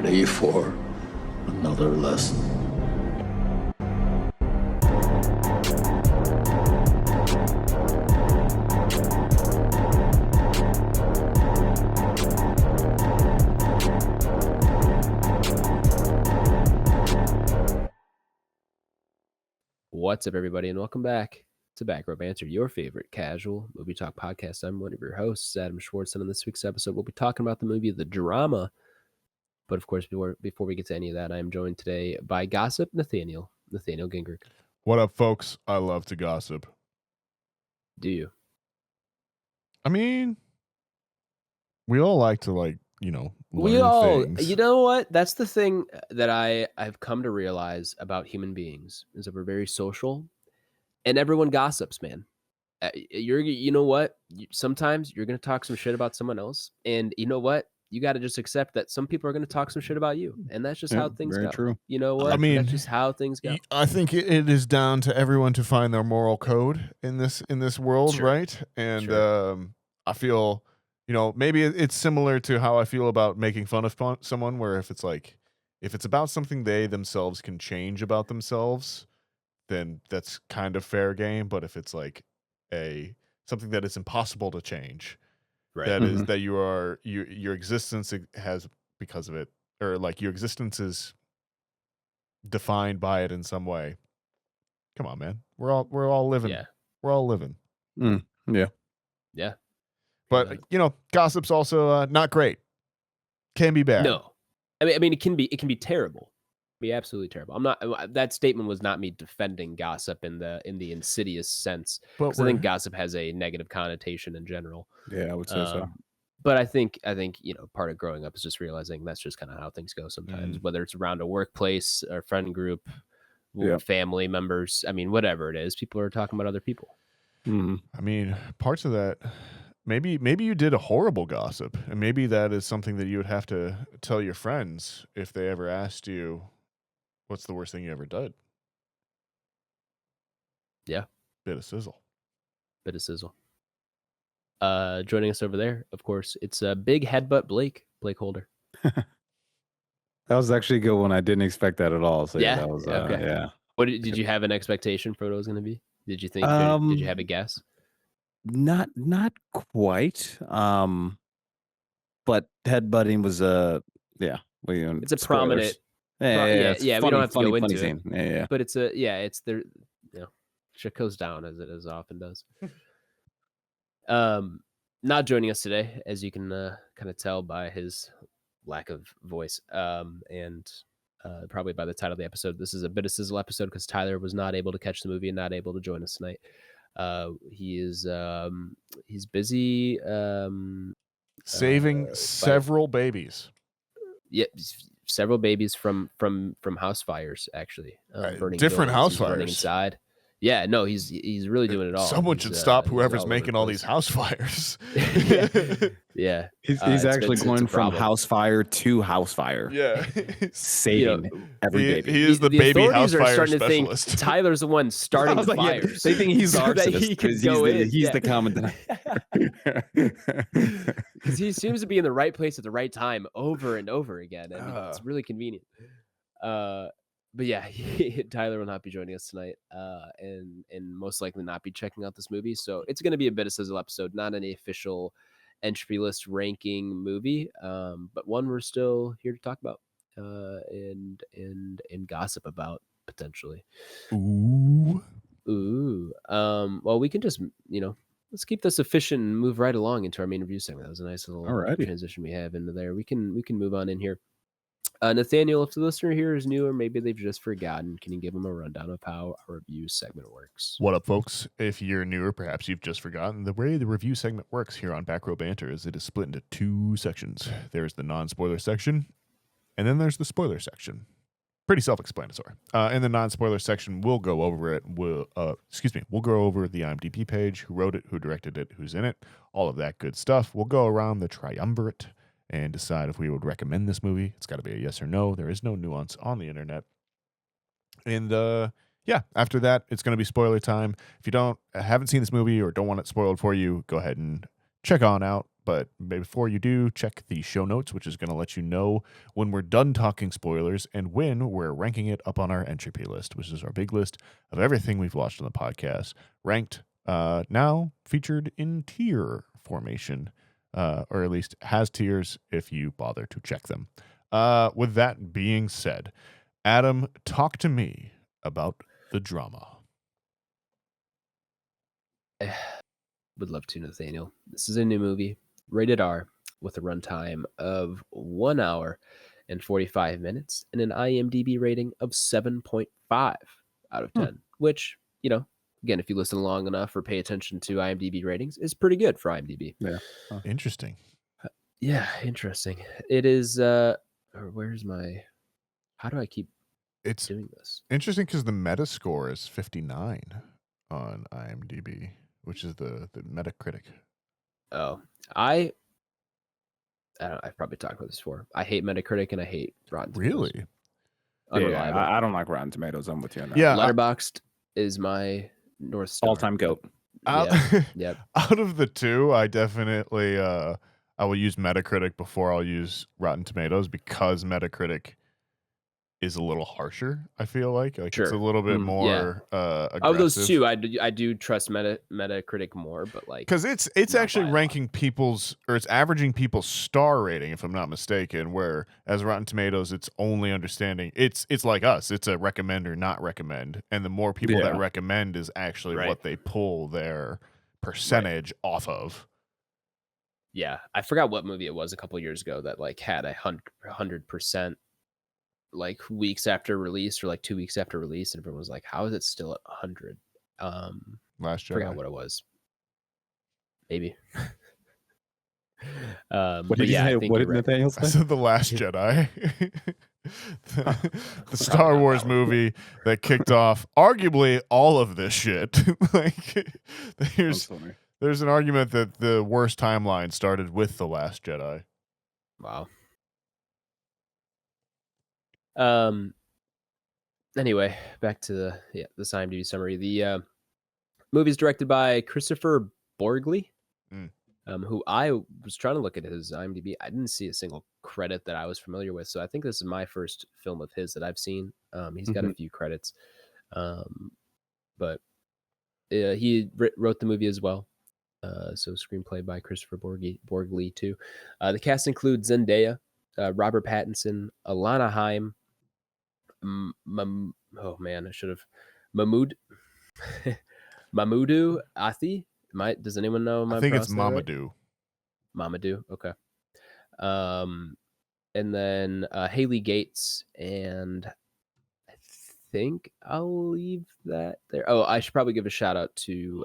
ready for another lesson? What's up, everybody, and welcome back to Back Row Banter, your favorite casual movie talk podcast. I'm one of your hosts, Adam Schwartz, and on this week's episode, we'll be talking about the movie The Drama. But of course, before we get to any of that, I am joined today by Gossip Nathaniel Gingrich. What up, folks? I love to gossip. Do you? I mean, we all like to, learn things. You know what? That's the thing that I've come to realize about human beings is that we're very social, and everyone gossips, man. You know what? Sometimes you're going to talk some shit about someone else, and you know what? You got to just accept that some people are going to talk some shit about you, and that's just how things go. True. You know what? I mean, that's just how things go. I think it is down to everyone to find their moral code in this world, Sure. right? And I feel, maybe it's similar to how I feel about making fun of someone, where if it's about something they themselves can change about themselves, then that's kind of fair game. But if it's like something that is impossible to change, Right. that is that your existence has because of it, or like your existence is defined by it in some way. Come on, man. We're all living. Yeah. We're all living. Yeah. Yeah. But gossip's also not great. Can be bad. No. I mean, it can be terrible. Be absolutely terrible. I'm not. That statement was not me defending gossip in the insidious sense, because I think gossip has a negative connotation in general. Yeah, I would say so. But I think part of growing up is just realizing that's just kind of how things go sometimes. Whether it's around a workplace or friend group, family members. I mean, whatever it is, people are talking about other people. I mean, parts of that. Maybe you did a horrible gossip, and maybe that is something that you would have to tell your friends if they ever asked you, what's the worst thing you ever did? Yeah. Bit of sizzle. Joining us over there, of course, it's a big headbutt BlakeHolder. That was actually a good one. I didn't expect that at all. So that was okay. Yeah. What did you have an expectation for what it was going to be? Did you think? Did you have a guess? Not quite. But headbutting was it's a prominent. Yeah. We don't have to go into scene. it. Yeah. But it's there. Shit goes down as it often does. Not joining us today, as you can kind of tell by his lack of voice, and probably by the title of the episode. This is a Bit of Sizzle episode because Tyler was not able to catch the movie and not able to join us tonight. He's busy saving several babies. Yeah, several babies from house fires, actually. Burning different house fires. Burning inside. Yeah, no, he's really doing it all. Someone should stop whoever's making all these house fires. Yeah. He's actually going from house fire to house fire. Yeah. Saving every baby. He is the baby house fire starting specialist. To think Tyler's the one starting the fires. They think he's the arsonist he's the commandant. Because he seems to be in the right place at the right time over and over again. And it's really convenient. But yeah, Tyler will not be joining us tonight, and most likely not be checking out this movie. So it's going to be a Bit of Sizzle episode, not any official Entropy list ranking movie, but one we're still here to talk about and gossip about potentially. Ooh. Well, we can just let's keep this efficient and move right along into our main review segment. That was a nice little transition we have into there. We can move on in here. Nathaniel, if the listener here is new or maybe they've just forgotten, can you give them a rundown of how our review segment works? What up, folks? If you're new or perhaps you've just forgotten, the way the review segment works here on Back Row Banter is it is split into two sections. There's the non-spoiler section, and then there's the spoiler section. Pretty self-explanatory. In the non-spoiler section, we'll go over it. We'll go over the IMDb page, who wrote it, who directed it, who's in it, all of that good stuff. We'll go around the triumvirate and decide if we would recommend this movie. It's got to be a yes or no. There is no nuance on the internet. And after that, it's going to be spoiler time. If you haven't seen this movie or don't want it spoiled for you, go ahead and check on out. But before you do, check the show notes, which is going to let you know when we're done talking spoilers and when we're ranking it up on our Entropy list, which is our big list of everything we've watched on the podcast, ranked, now featured in tier formation, or at least has tiers if you bother to check them. With that being said, Adam, talk to me about the drama. Would love to, Nathaniel. This is a new movie, rated R, with a runtime of 1 hour and 45 minutes and an IMDb rating of 7.5 out of 10, which, you know, again, if you listen long enough or pay attention to IMDb ratings, is pretty good for IMDb. Yeah. Interesting. Yeah, interesting. It is, where's my, how do I keep It's doing this? interesting because the Metascore is 59 on IMDb, which is the Metacritic. Oh, I don't know, I've probably talked about this before. I hate Metacritic and I hate Rotten Tomatoes. Really? Unreliable. Yeah, I don't like Rotten Tomatoes. I'm with you on that. Yeah. Letterboxd is my North Star. All-time goat. Yep. Out of the two, I definitely I will use Metacritic before I'll use Rotten Tomatoes because Metacritic is a little harsher. I feel like it's Sure. a little bit more aggressive. Of those two, I do trust Metacritic more, but like because it's not actually by a lot. ranking people's, or it's averaging people's star rating, if I'm not mistaken. Where as Rotten Tomatoes, it's only understanding it's like us. It's a recommend or not recommend, and the more people that recommend is actually what they pull their percentage off of. Yeah, I forgot what movie it was a couple years ago that like had 100%. Like weeks after release or like 2 weeks after release, and everyone was like, how is it still at 100? Last Jedi. Forgot what it was. Maybe. What did you say? What did Nathaniel say? I said The Last Jedi. the Star Wars movie that kicked off arguably all of this shit. Like there's an argument that the worst timeline started with The Last Jedi. Wow. Anyway, back to the IMDb summary. The movie is directed by Christopher Borgli, who I was trying to look at his IMDb. I didn't see a single credit that I was familiar with, so I think this is my first film of his that I've seen. He's got a few credits, but he wrote the movie as well. So screenplay by Christopher Borgli too. The cast includes Zendaya, Robert Pattinson, Alana Haim, oh man, I should have Mahmoud Mahmoudou Athi. Does anyone know? I think it's Mamadou. Right? Mamadou, okay. And then Haley Gates, and I think I'll leave that there. Oh, I should probably give a shout out to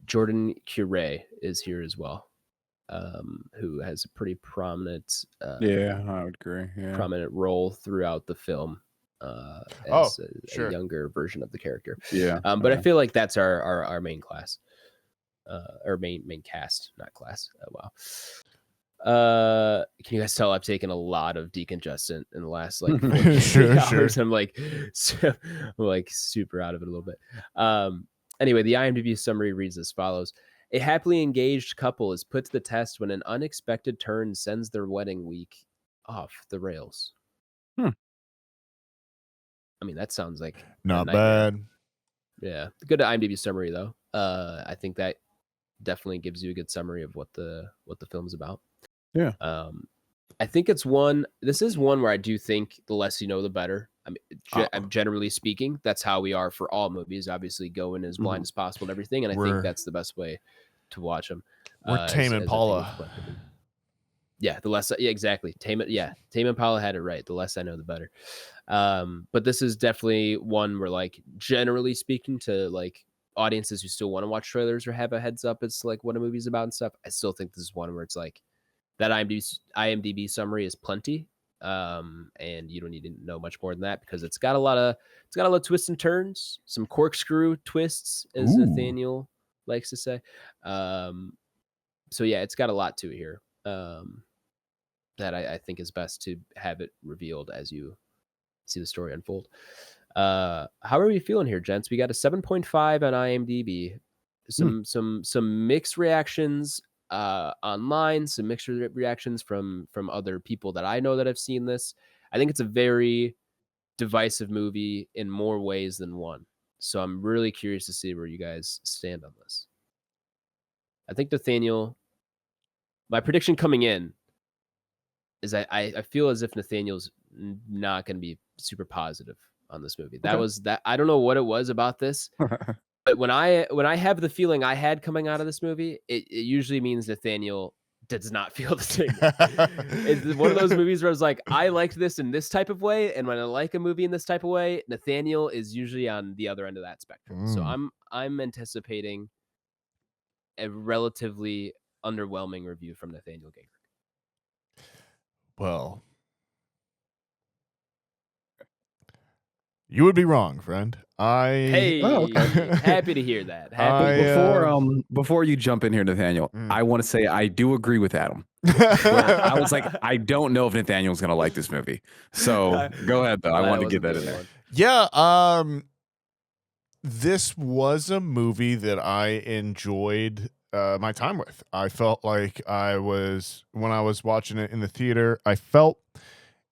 Jordan Curie is here as well. Who has a pretty prominent I would agree. Yeah. Prominent role throughout the film as a younger version of the character. Yeah. But I feel like that's our main class. Or main cast, not class. Oh, wow. Can you guys tell I've taken a lot of decongestant in the last like 48 hours? I'm like super out of it a little bit. Anyway, the IMDb summary reads as follows. A happily engaged couple is put to the test when an unexpected turn sends their wedding week off the rails. I mean, that sounds like not bad. Yeah. Good IMDb summary though. I think that definitely gives you a good summary of what the film's about. Yeah. I think this is one where I do think the less you know, the better. I mean, generally speaking, that's how we are for all movies. Obviously, go in as blind as possible and everything, and I think that's the best way to watch them. We're Tame Impala. Yeah, the less. Yeah, exactly. Tame Impala had it right. The less I know, the better. But this is definitely one where, like, generally speaking, to like audiences who still want to watch trailers or have a heads up as to like what a movie's about and stuff, I still think this is one where it's like that IMDb summary is plenty. And you don't need to know much more than that because it's got a lot of twists and turns, some corkscrew twists, as Nathaniel likes to say. So yeah, it's got a lot to it here. That I think is best to have it revealed as you see the story unfold. How are we feeling here, gents? We got a 7.5 on IMDb, some mixed reactions online, some mixed reactions from other people that I know that have seen this. I think it's a very divisive movie in more ways than one. So I'm really curious to see where you guys stand on this. I think Nathaniel, my prediction coming in is I feel as if Nathaniel's not going to be super positive on this movie. That was that. I don't know what it was about this, but when I have the feeling I had coming out of this movie, it usually means Nathaniel does not feel the same way. It's one of those movies where I was like, I liked this in this type of way, and when I like a movie in this type of way, Nathaniel is usually on the other end of that spectrum. So I'm anticipating a relatively underwhelming review from Nathaniel Gager. Well, you would be wrong, friend. Hey, happy to hear that. Before you jump in here, Nathaniel, I want to say I do agree with Adam. I was like, I don't know if Nathaniel's gonna like this movie. So go ahead, though. I wanted to get that in there. Yeah. This was a movie that I enjoyed my time with. I felt like when I was watching it in the theater,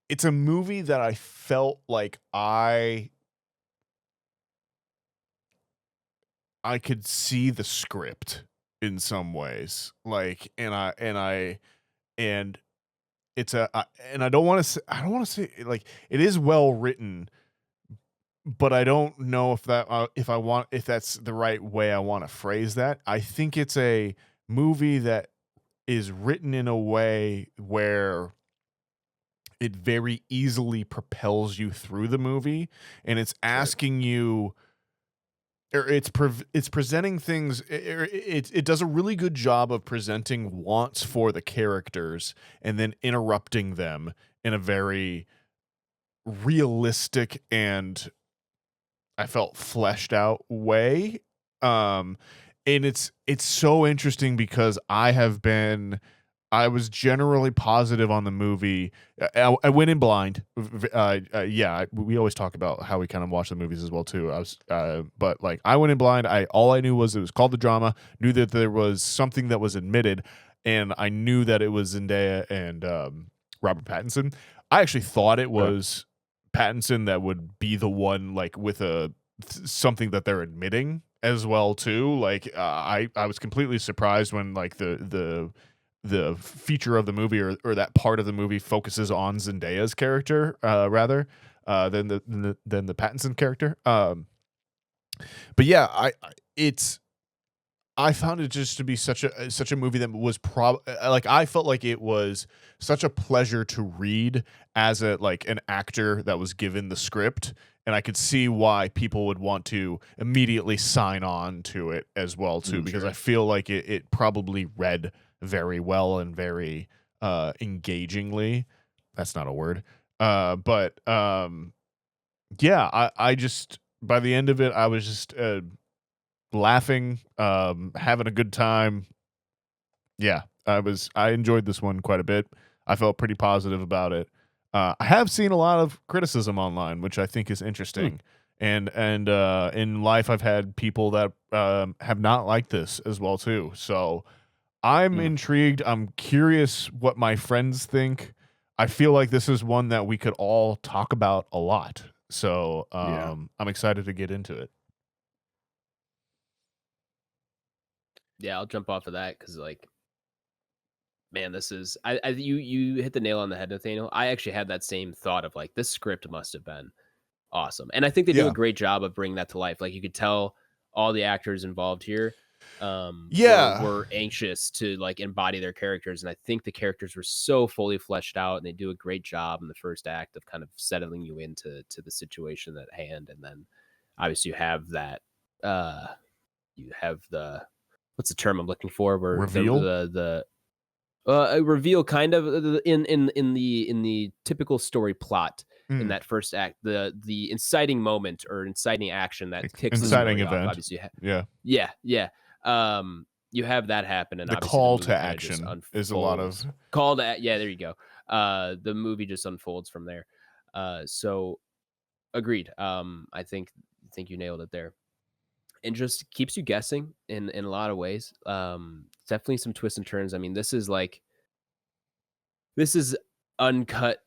it's a movie that I felt like I could see the script in some ways. Like, and I don't want to say like it is well written, but I don't know if that's the right way I want to phrase that. I think it's a movie that is written in a way where it very easily propels you through the movie, and it's asking you, or it's presenting things. It does a really good job of presenting wants for the characters and then interrupting them in a very realistic and I felt fleshed out way. And it's so interesting because I was generally positive on the movie. I went in blind. We always talk about how we kind of watch the movies as well too. But like I went in blind. All I knew was it was called The Drama. Knew that there was something that was admitted, and I knew that it was Zendaya and Robert Pattinson. I actually thought it was Pattinson that would be the one, like with something that they're admitting as well too. Like I was completely surprised when like the feature of the movie or that part of the movie focuses on Zendaya's character rather than the Pattinson character. But yeah, I found it just to be such a movie that was I felt like it was such a pleasure to read as an actor that was given the script, and I could see why people would want to immediately sign on to it as well too, because I feel like it probably read very well and very engagingly. That's not a word. But yeah, I just by the end of it, I was just laughing, having a good time. Yeah, I enjoyed this one quite a bit. I felt pretty positive about it. I have seen a lot of criticism online, which I think is interesting. And in life, I've had people that have not liked this as well too. So I'm intrigued. I'm curious what my friends think. I feel like this is one that we could all talk about a lot. So I'm excited to get into it. Yeah, I'll jump off of that because, like, man, this is you hit the nail on the head, Nathaniel. I actually had that same thought of like this script must have been awesome, and I think they do a great job of bringing that to life. Like you could tell all the actors involved here, were anxious to like embody their characters, and I think the characters were so fully fleshed out, and they do a great job in the first act of kind of settling you into the situation at hand, and then obviously you have that what's the term I'm looking for? Where reveal a reveal kind of in the typical story plot in that first act, the inciting moment or inciting action that kicks inciting the event. off, obviously, Yeah. You have that happen, and the call to action is a lot of call to there you go. The movie just unfolds from there. So agreed. I think you nailed it there. and just keeps you guessing in a lot of ways. Definitely some twists and turns. I mean, this is uncut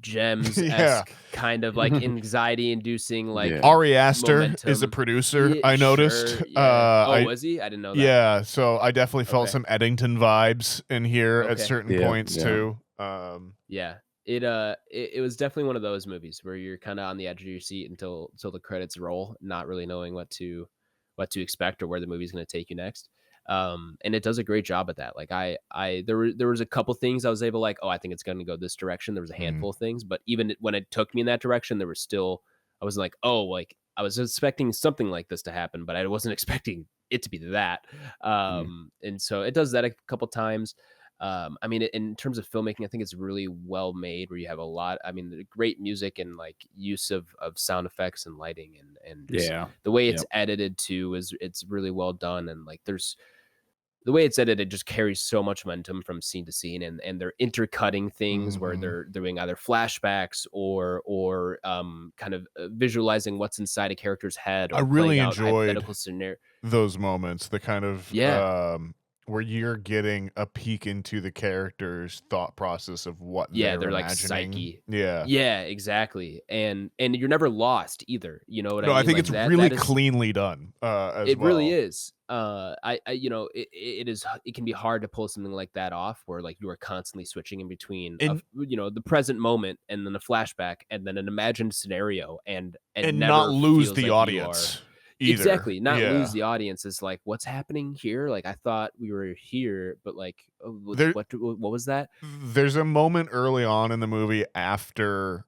gems Yeah. esque kind of like anxiety inducing like Yeah. Ari Aster is a momentum. producer. Yeah, I noticed. sure, yeah. I Was he? I didn't know that. Yeah, so I definitely felt Okay. some Eddington vibes in here at Okay. certain Yeah, points yeah. too. Yeah. It was definitely one of those movies where you're kind of on the edge of your seat until the credits roll, not really knowing what to expect or where the movie's going to take you next. And it does a great job at that. Like there was a couple things I was able like, oh, I think it's going to go this direction. There was a handful of things, but even when it took me in that direction, there was still, I was like, oh, like I was expecting something like this to happen, but I wasn't expecting it to be that. And so it does that a couple times. I mean, in terms of filmmaking, I think it's really well made. Where you have a lot. I mean, the great music and like use of sound effects and lighting and just Yeah. the way it's edited too it's really well done. And like there's the way it's edited just carries so much momentum from scene to scene, and they're intercutting things where they're doing either flashbacks or kind of visualizing what's inside a character's head or I really playing out enjoyed hypothetical scenario. those moments, the kind of Yeah. where you're getting a peek into the character's thought process of what Yeah, they're they're like imagining. psyche. Yeah. Yeah, exactly. And you're never lost either. You know what No, I I mean? think Like it's that really that is cleanly done as it well. really is. It can be hard to pull something like that off where like you are constantly switching in between And- the present moment and then a flashback and then an imagined scenario and And never not lose feels the like you audience are either. exactly not Yeah. lose the audience. Is like what's happening here? Like I thought we were here, but like There- what was that? There's a moment early on in the movie after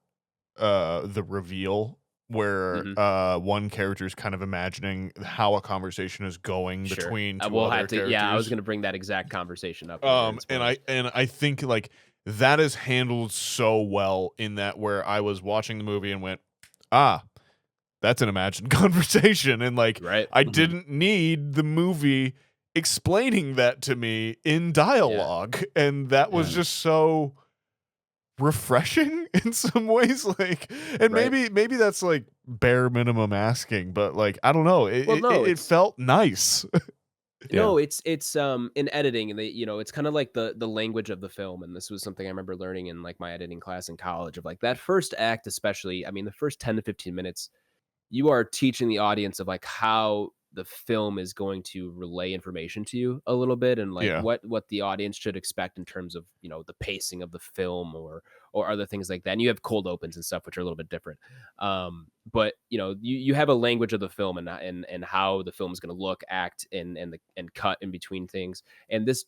the reveal where one character is kind of imagining how a conversation is going Sure. between two We'll other have to. characters. Yeah, I was going to bring that exact conversation up. later in And I think like that is handled so well in that where I was watching the movie and went, that's an imagined conversation, and like right. I didn't need the movie explaining that to me in dialogue, and that was just so refreshing in some ways. Like, and Right. maybe that's like bare minimum asking, but like I don't know, it felt nice. No, it's in editing, and it's kind of like the language of the film. And this was something I remember learning in like my editing class in college of like that first act, especially. I mean, the first 10 to 15 minutes, you are teaching the audience of like how the film is going to relay information to you a little bit, and like what the audience should expect in terms of the pacing of the film or other things like that. And you have cold opens and stuff which are a little bit different, but you have a language of the film and how the film is going to look, act, and cut in between things. And this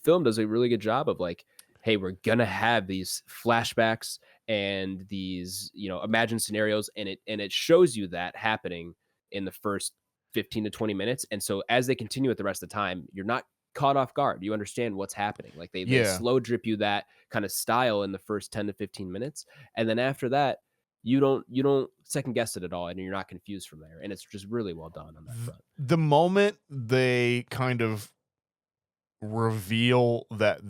film does a really good job of like, hey, we're gonna have these flashbacks and these imagined scenarios, and it shows you that happening in the first 15 to 20 minutes. And so as they continue it the rest of the time, you're not caught off guard. You understand what's happening. Like they slow drip you that kind of style in the first 10 to 15 minutes, and then after that you don't second guess it at all, and you're not confused from there. And it's just really well done on that front. The moment they kind of reveal that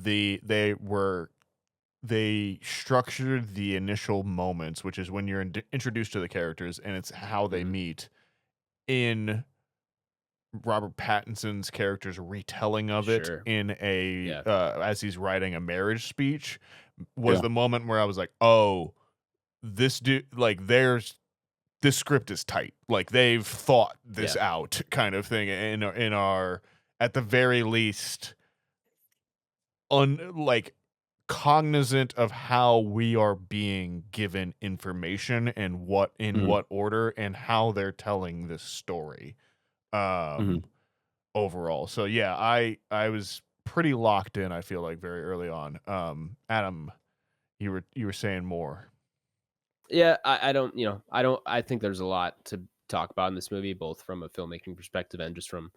they structured the initial moments, which is when you're introduced to the characters, and it's how they meet in Robert Pattinson's character's retelling of it in a as he's writing a marriage speech, was the moment where I was like, oh, this dude, like this script is tight. Like they've thought this out, kind of thing. In our, at the very least, cognizant of how we are being given information and what order and how they're telling this story overall. So yeah, I was pretty locked in, I feel like, very early on. Adam, you were saying more. Yeah, I think there's a lot to talk about in this movie, both from a filmmaking perspective and just from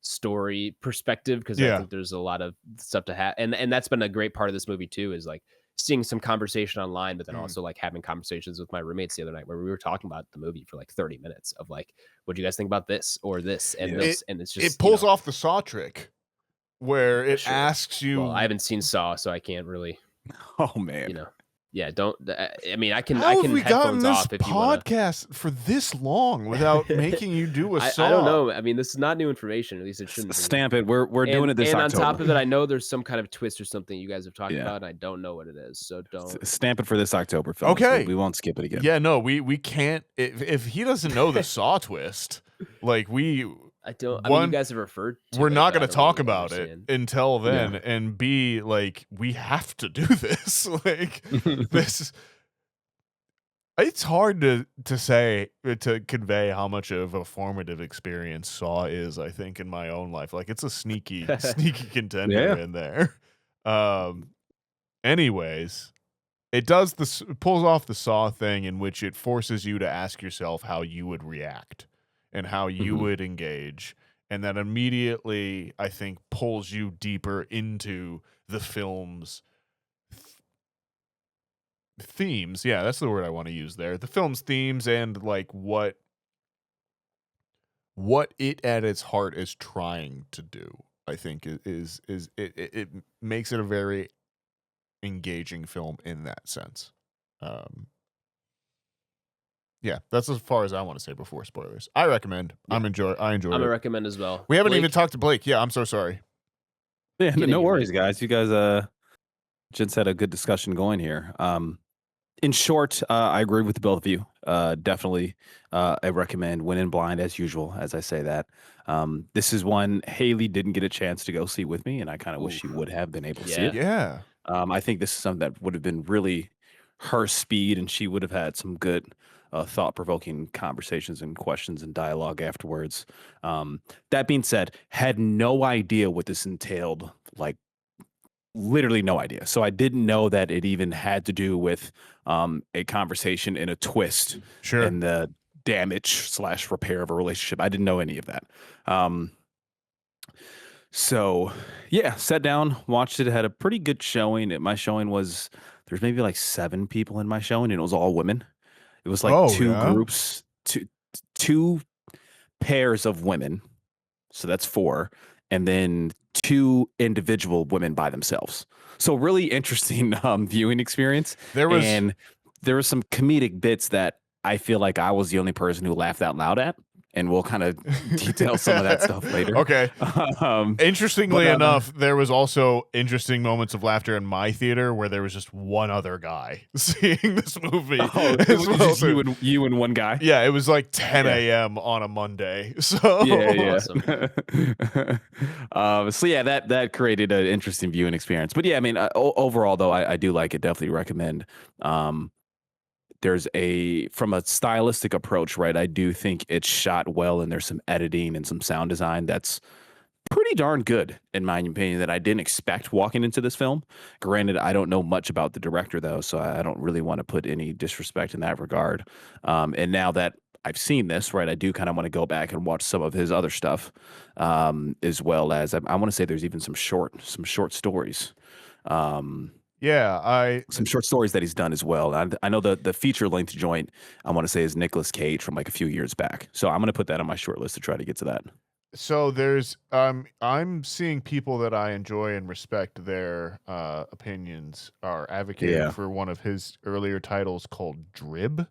story perspective, because I think there's a lot of stuff to have, and that's been a great part of this movie too, is like seeing some conversation online, but then also like having conversations with my roommates the other night where we were talking about the movie for like 30 minutes of like, what do you guys think about this or this and this, and it's just it pulls off the Saw trick where it asks you. Well, I haven't seen Saw, so I can't really. Oh man, Yeah, don't. I mean, I can How have we gotten headphones this off if you want to. podcast for this long without making you do a saw? I don't know. I mean, this is not new information. At least it shouldn't be. Stamp it. We're doing it this and October. on top of it, I know there's some kind of twist or something you guys have talked Yeah. about, and I don't know what it is. So don't. Stamp it for this October film. Okay. We won't skip it again. Yeah, no, we can't. If he doesn't know the saw twist, like I don't. I mean, you guys have referred to we're it, not but I going to don't talk really about understand. it until then. Yeah. And B, like, we have to do this. Like, this. It's hard to say, to convey how much of a formative experience Saw is, I think, in my own life. Like, it's a sneaky contender in there. Anyways, it pulls off the Saw thing in which it forces you to ask yourself how you would react and how you would engage. And that immediately, I think, pulls you deeper into the film's themes. Yeah, that's the word I want to use there. The film's themes and like what it at its heart is trying to do. I think is it makes it a very engaging film in that sense. Yeah, that's as far as I want to say before spoilers. I recommend. Yeah. I enjoy it. I'm gonna recommend as well. We haven't even talked to Blake. Yeah, I'm so sorry. Yeah, no worries, guys. You guys just had a good discussion going here. In short, I agree with both of you. Definitely, I recommend Win in Blind as usual, as I say that. This is one Haley didn't get a chance to go see with me, and I kind of wish she would have been able to see it. Yeah. I think this is something that would have been really her speed, and she would have had some good thought-provoking conversations and questions and dialogue afterwards. That being said, had no idea what this entailed, like literally no idea. So I didn't know that it even had to do with a conversation and a twist and the damage/repair of a relationship. I didn't know any of that. So yeah, sat down, watched it, had a pretty good showing. My showing was, there's maybe like 7 people in my showing, and it was all women. It was like two groups, two pairs of women. So that's 4. And then 2 individual women by themselves. So really interesting viewing experience. There was some comedic bits that I feel like I was the only person who laughed out loud at. And we'll kind of detail some of that stuff later. Okay. Interestingly enough, there was also interesting moments of laughter in my theater where there was just one other guy seeing this movie. Oh, it was just you and one guy? Yeah, it was like 10 a.m. on a Monday. So yeah. Awesome. So yeah, that created an interesting viewing experience. But yeah, I mean, overall though, I do like it. Definitely recommend. There's from a stylistic approach, right? I do think it's shot well, and there's some editing and some sound design that's pretty darn good, in my opinion, that I didn't expect walking into this film. Granted, I don't know much about the director, though, so I don't really want to put any disrespect in that regard. And now that I've seen this, right, I do kind of want to go back and watch some of his other stuff, as well as I want to say there's even some short stories. Some short stories that he's done as well. I know the feature length joint, I want to say, is Nicolas Cage from like a few years back. So I'm going to put that on my short list to try to get to that. So there's I'm seeing people that I enjoy and respect their opinions are advocating for one of his earlier titles called Drib.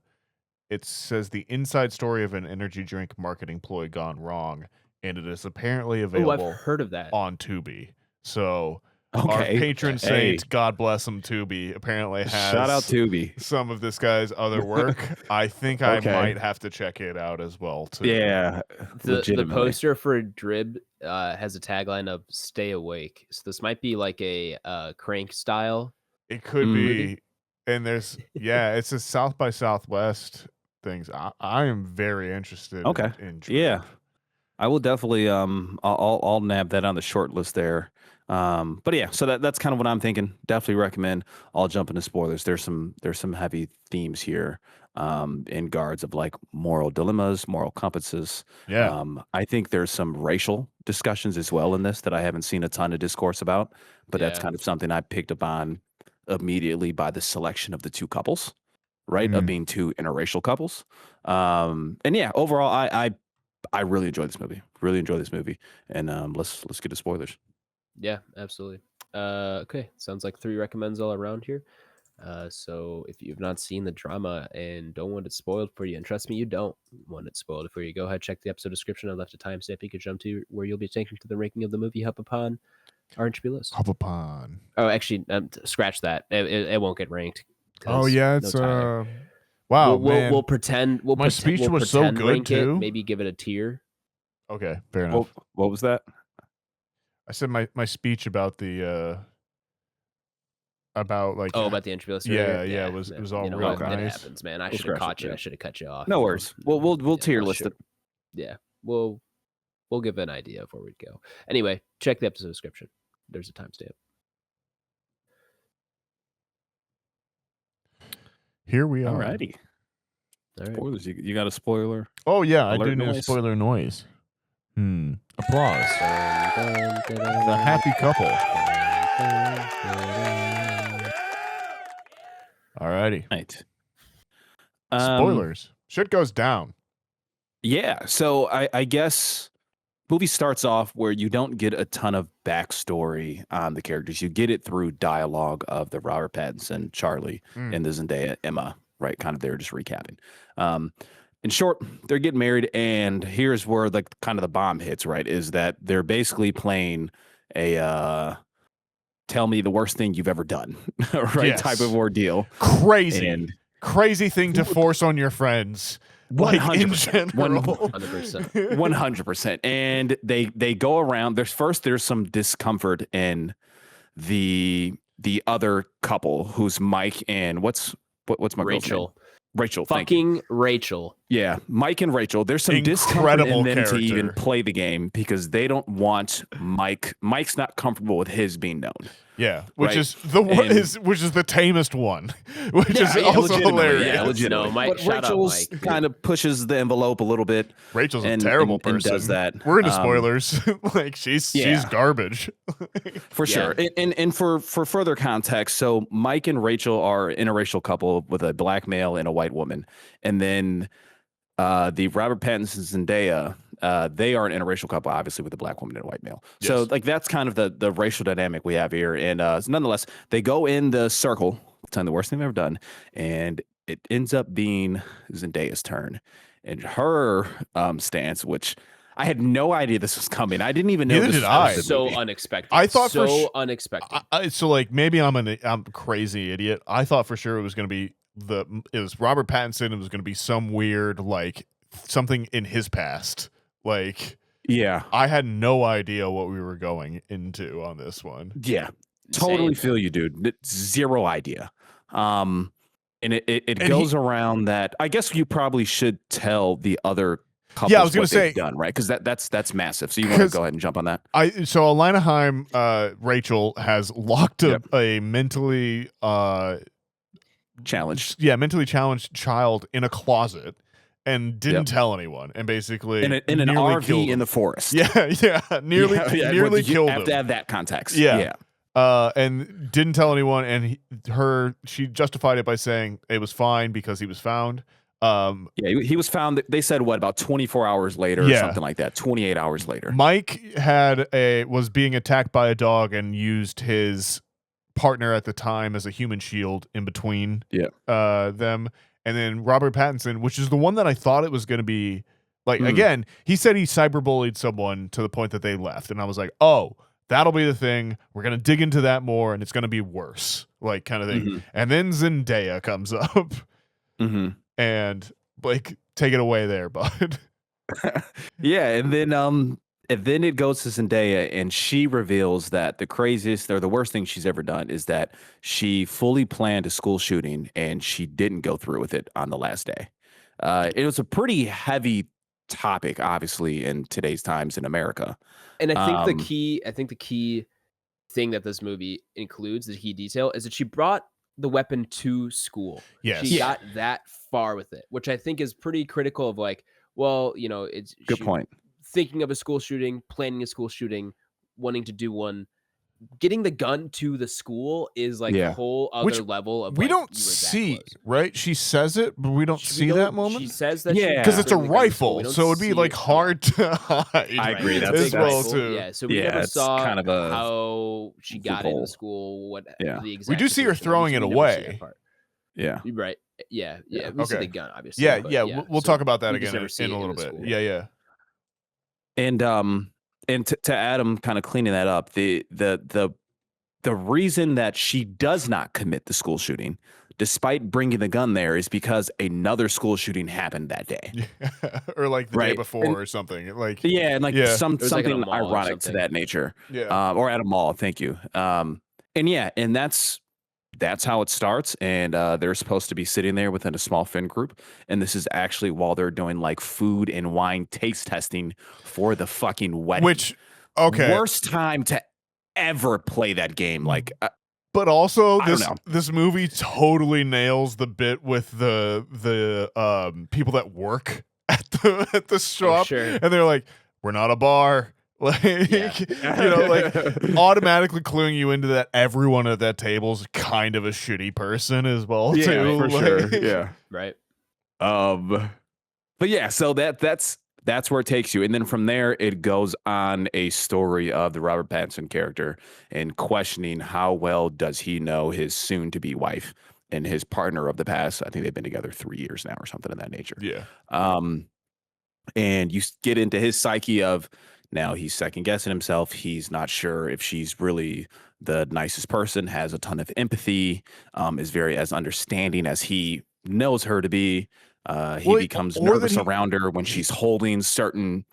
It says the inside story of an energy drink marketing ploy gone wrong, and it is apparently available I've heard of that on Tubi. So our patron saint, God bless him, Tubi, apparently has shout out Tubi. Some of this guy's other work. I think I might have to check it out as well too. Yeah, the poster for Drib has a tagline of "Stay awake." So this might be like a Crank style. It could be, and there's it's a South by Southwest things. I am very interested. Okay, in Drib. Yeah, I will definitely. I'll nab that on the short list there. But yeah, so that's kind of what I'm thinking. Definitely recommend. I'll jump into spoilers. There's some heavy themes here, in guards of like moral dilemmas, moral compasses. Yeah. I think there's some racial discussions as well in this that I haven't seen a ton of discourse about, but that's kind of something I picked up on immediately by the selection of the 2 couples, right? Of being 2 interracial couples. And yeah, overall, I really enjoyed this movie. Really enjoyed this movie. And let's get to spoilers. Yeah, absolutely. Okay, sounds like 3 recommends all around here. So if you've not seen the drama and don't want it spoiled for you, and trust me, you don't want it spoiled for you, go ahead, check the episode description. I left a timestamp you could jump to where you'll be taken to the ranking of the movie up upon our Entropy list. Hop upon. Oh, actually, scratch that. It won't get ranked. Oh yeah, it's Wow, man. We'll pretend. My speech was so good rank too. It, maybe give it a tier. Okay, fair enough. What was that? I said my speech about the about like about the Entropy list. Yeah, it was all real nice. It happens, man. I should have caught you. I should have cut you off. No worries. We'll tier list it. Yeah, we'll give an idea of where we'd go. Anyway, check the episode description. There's a timestamp. Here we are. Alrighty. All right. Spoilers. You got a spoiler? Oh yeah, I Alert do need a noise? spoiler noise. Applause. The happy couple. Alrighty. Right. Spoilers. Shit goes down. Yeah. So I guess movie starts off where you don't get a ton of backstory on the characters. You get it through dialogue of the Robert Pattinson, Charlie, and the Zendaya, Emma, right? Kind of they're just recapping. In short, they're getting married, and here's where kind of the bomb hits, right? Is that they're basically playing a tell me the worst thing you've ever done, right? Yes. Type of ordeal. Crazy thing to force on your friends. Like in general. 100%. And they go around. There's some discomfort in the other couple who's Mike and what's my girl's name? Rachel. Fucking Rachel. Yeah, Mike and Rachel. There's some discomfort in them to even play the game because they don't want Mike. Mike's not comfortable with his being known. Yeah, which is the tamest one, which is also hilarious. Yeah, no, Mike. But Rachel's kind of pushes the envelope a little bit. Rachel's a terrible person. And does that. We're into spoilers. Like she's garbage. For sure. And for further context, so Mike and Rachel are an interracial couple with a black male and a white woman, and then the Robert Pattinson Zendaya. They are an interracial couple, obviously, with a black woman and a white male. Yes. So, that's kind of the racial dynamic we have here. And nonetheless, they go in the circle, telling the worst thing they've ever done, and it ends up being Zendaya's turn. And her stance, which I had no idea this was coming. I didn't even know this was so unexpected. I thought unexpected. So like maybe I'm a crazy idiot. I thought for sure it was going to be it was Robert Pattinson. It was going to be some weird something in his past. Yeah, I had no idea what we were going into on this one. Yeah, totally feel you, dude. Zero idea. And it goes around that. I guess you probably should tell the other couples. Yeah, I was going to say done right because that's massive. So you want to go ahead and jump on that? So Alina Haim, Rachel has locked a mentally challenged, mentally challenged child in a closet. And didn't tell anyone, and basically in an RV in the forest. Nearly killed him. Have to have that context. And didn't tell anyone, and she justified it by saying it was fine because he was found. He was found. They said about 24 hours later, or something like that. 28 hours later. Mike was being attacked by a dog and used his partner at the time as a human shield in between them. And then Robert Pattinson, which is the one that I thought it was going to be, again, he said he cyberbullied someone to the point that they left. And I was like, oh, that'll be the thing. We're going to dig into that more, and it's going to be worse, kind of thing. Mm-hmm. And then Zendaya comes up. Mm-hmm. And Blake, take it away there, bud. And then it goes to Zendaya, and she reveals that the craziest or the worst thing she's ever done is that she fully planned a school shooting, and she didn't go through with it on the last day. It was a pretty heavy topic, obviously, in today's times in America. And I think the key thing that this movie includes, the key detail, is that she brought the weapon to school. Yes. She got that far with it, which I think is pretty critical of it's good point. Thinking of a school shooting, planning a school shooting, wanting to do one, getting the gun to the school is like a whole other level of we like, don't you were that see, close. right? She says it, but we don't see that moment. She says that because it's a rifle, so it would be like hard to hide. I agree. That's as well too. Yeah, so we never saw kind of a how she got into school. What the exact we do see her throwing it away. Yeah, right. Yeah. We see the gun, obviously. Yeah. We'll talk about that again in a little bit. School. Yeah. And to Adam kind of cleaning that up, the reason that she does not commit the school shooting, despite bringing the gun there, is because another school shooting happened that day, or like the day before or something. Like something like ironic to that nature. Yeah, or at a mall. Thank you. And that's how it starts. And they're supposed to be sitting there within a small friend group. And this is actually while they're doing like food and wine taste testing for the fucking wedding. Which, worst time to ever play that game. Like, but also this movie totally nails the bit with the people that work at the shop, and they're like, "We're not a bar." Like, like automatically cluing you into that everyone at that table is kind of a shitty person as well, too. For sure. Yeah. Right. But yeah, so that's where it takes you. And then from there, it goes on a story of the Robert Pattinson character and questioning how well does he know his soon-to-be wife and his partner of the past. I think they've been together 3 years now or something of that nature. Yeah. And you get into his psyche of, now he's second-guessing himself. He's not sure if she's really the nicest person, has a ton of empathy, is very as understanding as he knows her to be. He becomes nervous around her when she's holding certain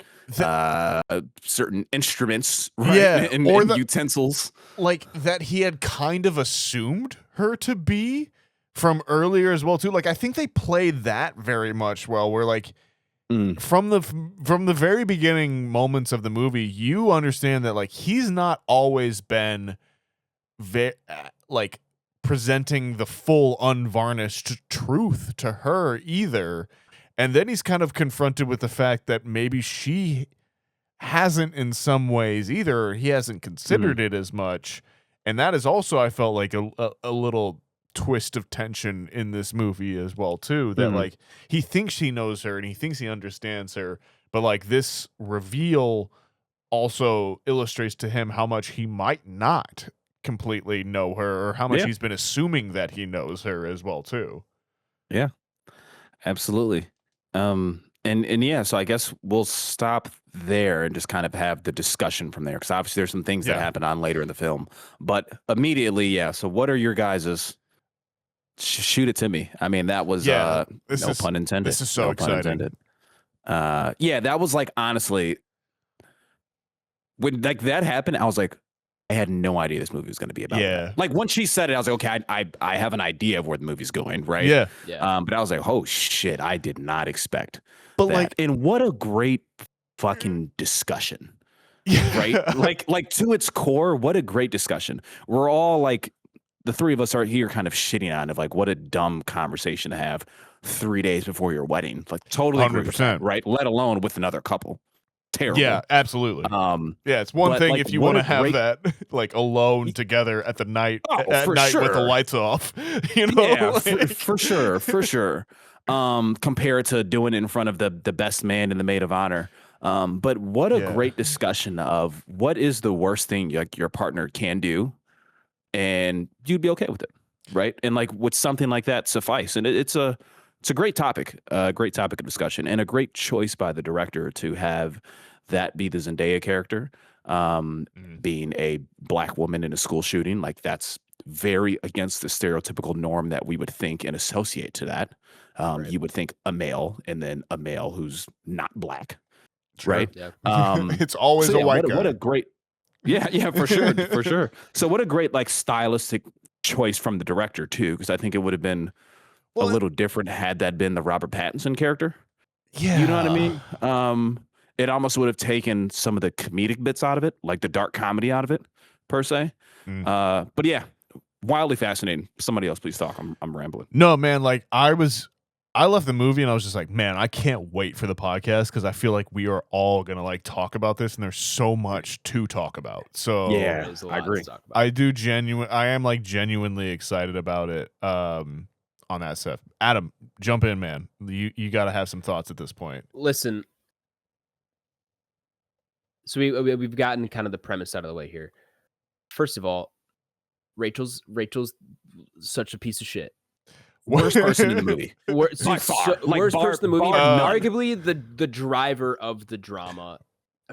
instruments, right? and utensils. Like that he had kind of assumed her to be from earlier as well, too. Like, I think they play that very much well, where like, from the very beginning moments of the movie, you understand that like he's not always been like presenting the full unvarnished truth to her either, and then he's kind of confronted with the fact that maybe she hasn't in some ways either. He hasn't considered it as much, and that is also, I felt like a little twist of tension in this movie as well too, that like he thinks he knows her and he thinks he understands her, but like this reveal also illustrates to him how much he might not completely know her, or how much he's been assuming that he knows her as well too. Yeah, absolutely. And yeah, so I guess we'll stop there and just kind of have the discussion from there, because obviously there's some things that happen on later in the film, but immediately, so what are your guys's? Shoot it to me. I mean, that was no pun intended. This is so exciting. That was like, honestly, when like that happened, I was like, I had no idea this movie was going to be about. Yeah. Like once she said it, I was like, okay, I have an idea of where the movie's going, right? Yeah. But I was like, oh shit, I did not expect. But that. like, and what a great fucking discussion. Right? like to its core, what a great discussion. We're all like, the three of us are here kind of shitting on of like, what a dumb conversation to have 3 days before your wedding. Like totally 100%, right? Let alone with another couple. Terrible. Yeah, absolutely. It's one thing if you want to have that like alone together at the night with the lights off. Yeah, for sure. Compared to doing it in front of the best man and the maid of honor. But what a great discussion of what is the worst thing your partner can do, and you'd be okay with it, right? And like, would something like that suffice? And it's a great topic, a great topic of discussion, and a great choice by the director to have that be the Zendaya character, being a black woman in a school shooting. Like, that's very against the stereotypical norm that we would think and associate to that. You would think a male, and then a male who's not black, right? Yeah. It's always a white guy. What a great. Yeah, for sure. So what a great like stylistic choice from the director too, because I think it would have been a little different had that been the Robert Pattinson character. Yeah, you know what I mean. It almost would have taken some of the comedic bits out of it, like the dark comedy out of it, per se. But yeah, wildly fascinating. Somebody else, please talk. I'm rambling. No, man. Like I was I left the movie and I was just like, man, I can't wait for the podcast because I feel like we are all gonna like talk about this, and there's so much to talk about. So Yeah, There's a I lot agree. to talk about. I am like genuinely excited about it. On that stuff. Adam, jump in, man. You got to have some thoughts at this point. Listen, so we've gotten kind of the premise out of the way here. First of all, Rachel's such a piece of shit. Worst person in the movie. Worst By far. Like, worst person in the movie. bar none. Arguably the driver of the drama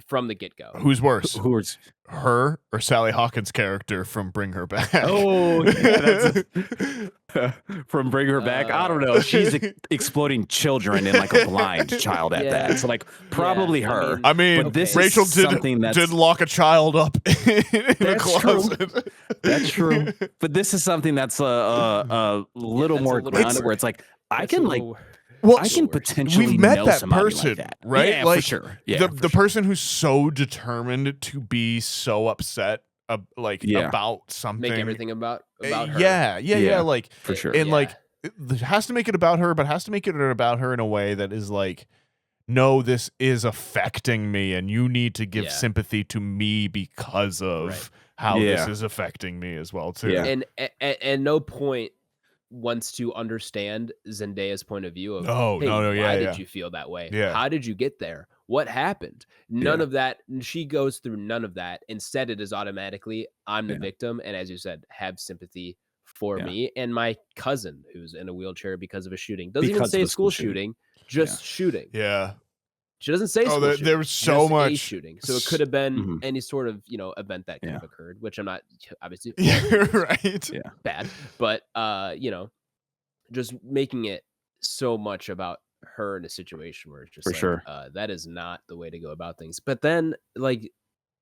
from the get go. Who's worse, Who is? her or Sally Hawkins' character from Bring Her Back? Oh, yeah, from Bring Her Back. I don't know. She's exploding children in like a blind child at that. So like probably her. I mean, but this Rachel is something did lock a child up in a That's closet. That's true. But this is something that's a little that's more a little grounded, more- where it's like I That's a can like little- Well, I can worse. potentially we've met know that somebody person, like that, right? Yeah, like for sure. Yeah, the for sure. person who's so determined to be so upset, Yeah. about something, Make everything about her. Yeah, like for sure. and Yeah. like it has to make it about her, but has to make it about her in a way that is like, no, this is affecting me, and you need to give Yeah. sympathy to me because of Right. how this Yeah. is affecting me as well too. Yeah. And at no point wants to understand Zendaya's point of view of, Oh, hey, no, yeah, why yeah. did you feel that way? Yeah. How did you get there? What happened? None Yeah. of that. She goes through none of that. Instead, it is automatically, I'm the Yeah. victim. And as you said, have sympathy for Yeah. me and my cousin who's in a wheelchair because of a shooting. Doesn't even Because say of a school school shooting, just shooting. Yeah. She doesn't say school shooting. there was so just a much shooting. So it could have been Mhm. any sort of, event that could Yeah. have occurred, which I'm not obviously Yeah, right. Yeah. bad, but just making it so much about her in a situation where it's just For like, sure. that is not the way to go about things. But then like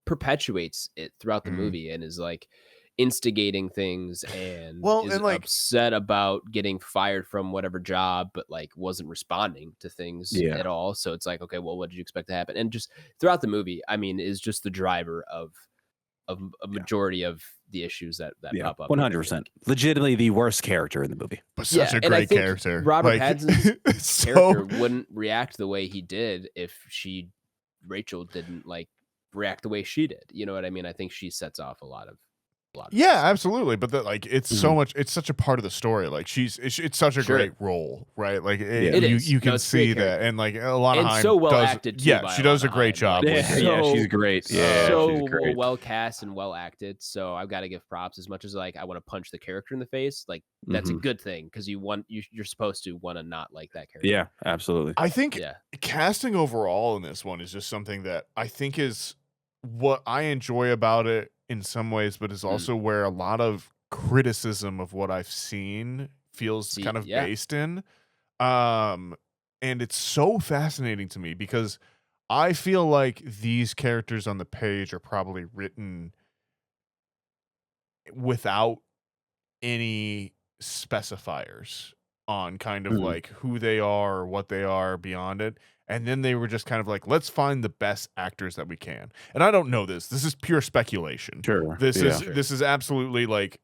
perpetuates it throughout the Mhm. movie and is like instigating things and Well, is and, like- upset about getting fired from whatever job, but like wasn't responding to things Yeah. at all. So it's like, okay, well, what did you expect to happen? And just throughout the movie, I mean, is just the driver of a majority of the issues that Yeah, pop up. 100%. Legitimately the worst character in the movie. But such a and I great think character. Robert Like, Pattinson's so- character wouldn't react the way he did if Rachel didn't like react the way she did. You know what I mean? I think she sets off a lot of Yeah, things. absolutely. But that, like, it's so much. It's such a part of the story. Like, it's such a Sure. great role, right? Like, It is. you No, can it's a great see that, character. and like a lot of And time so well does, acted, too, Yeah, by she a does lot a of great Hyde. job. Like, with it. Yeah, so- she's great. Yeah, so she's great. well cast and well acted. So I've got to give props as much as like I want to punch the character in the face. Like that's a Mhm. good thing because you're supposed to want to not like that character. Yeah, absolutely. I think Yeah. casting overall in this one is just something that I think is what I enjoy about it in some ways, but is also where a lot of criticism of what I've seen feels kind of yeah. based in. And it's so fascinating to me because I feel like these characters on the page are probably written without any specifiers on kind of Mhm. like who they are or what they are beyond it. And then they were just kind of like, let's find the best actors that we can. And I don't know this. This is pure speculation. Sure. This yeah. is absolutely like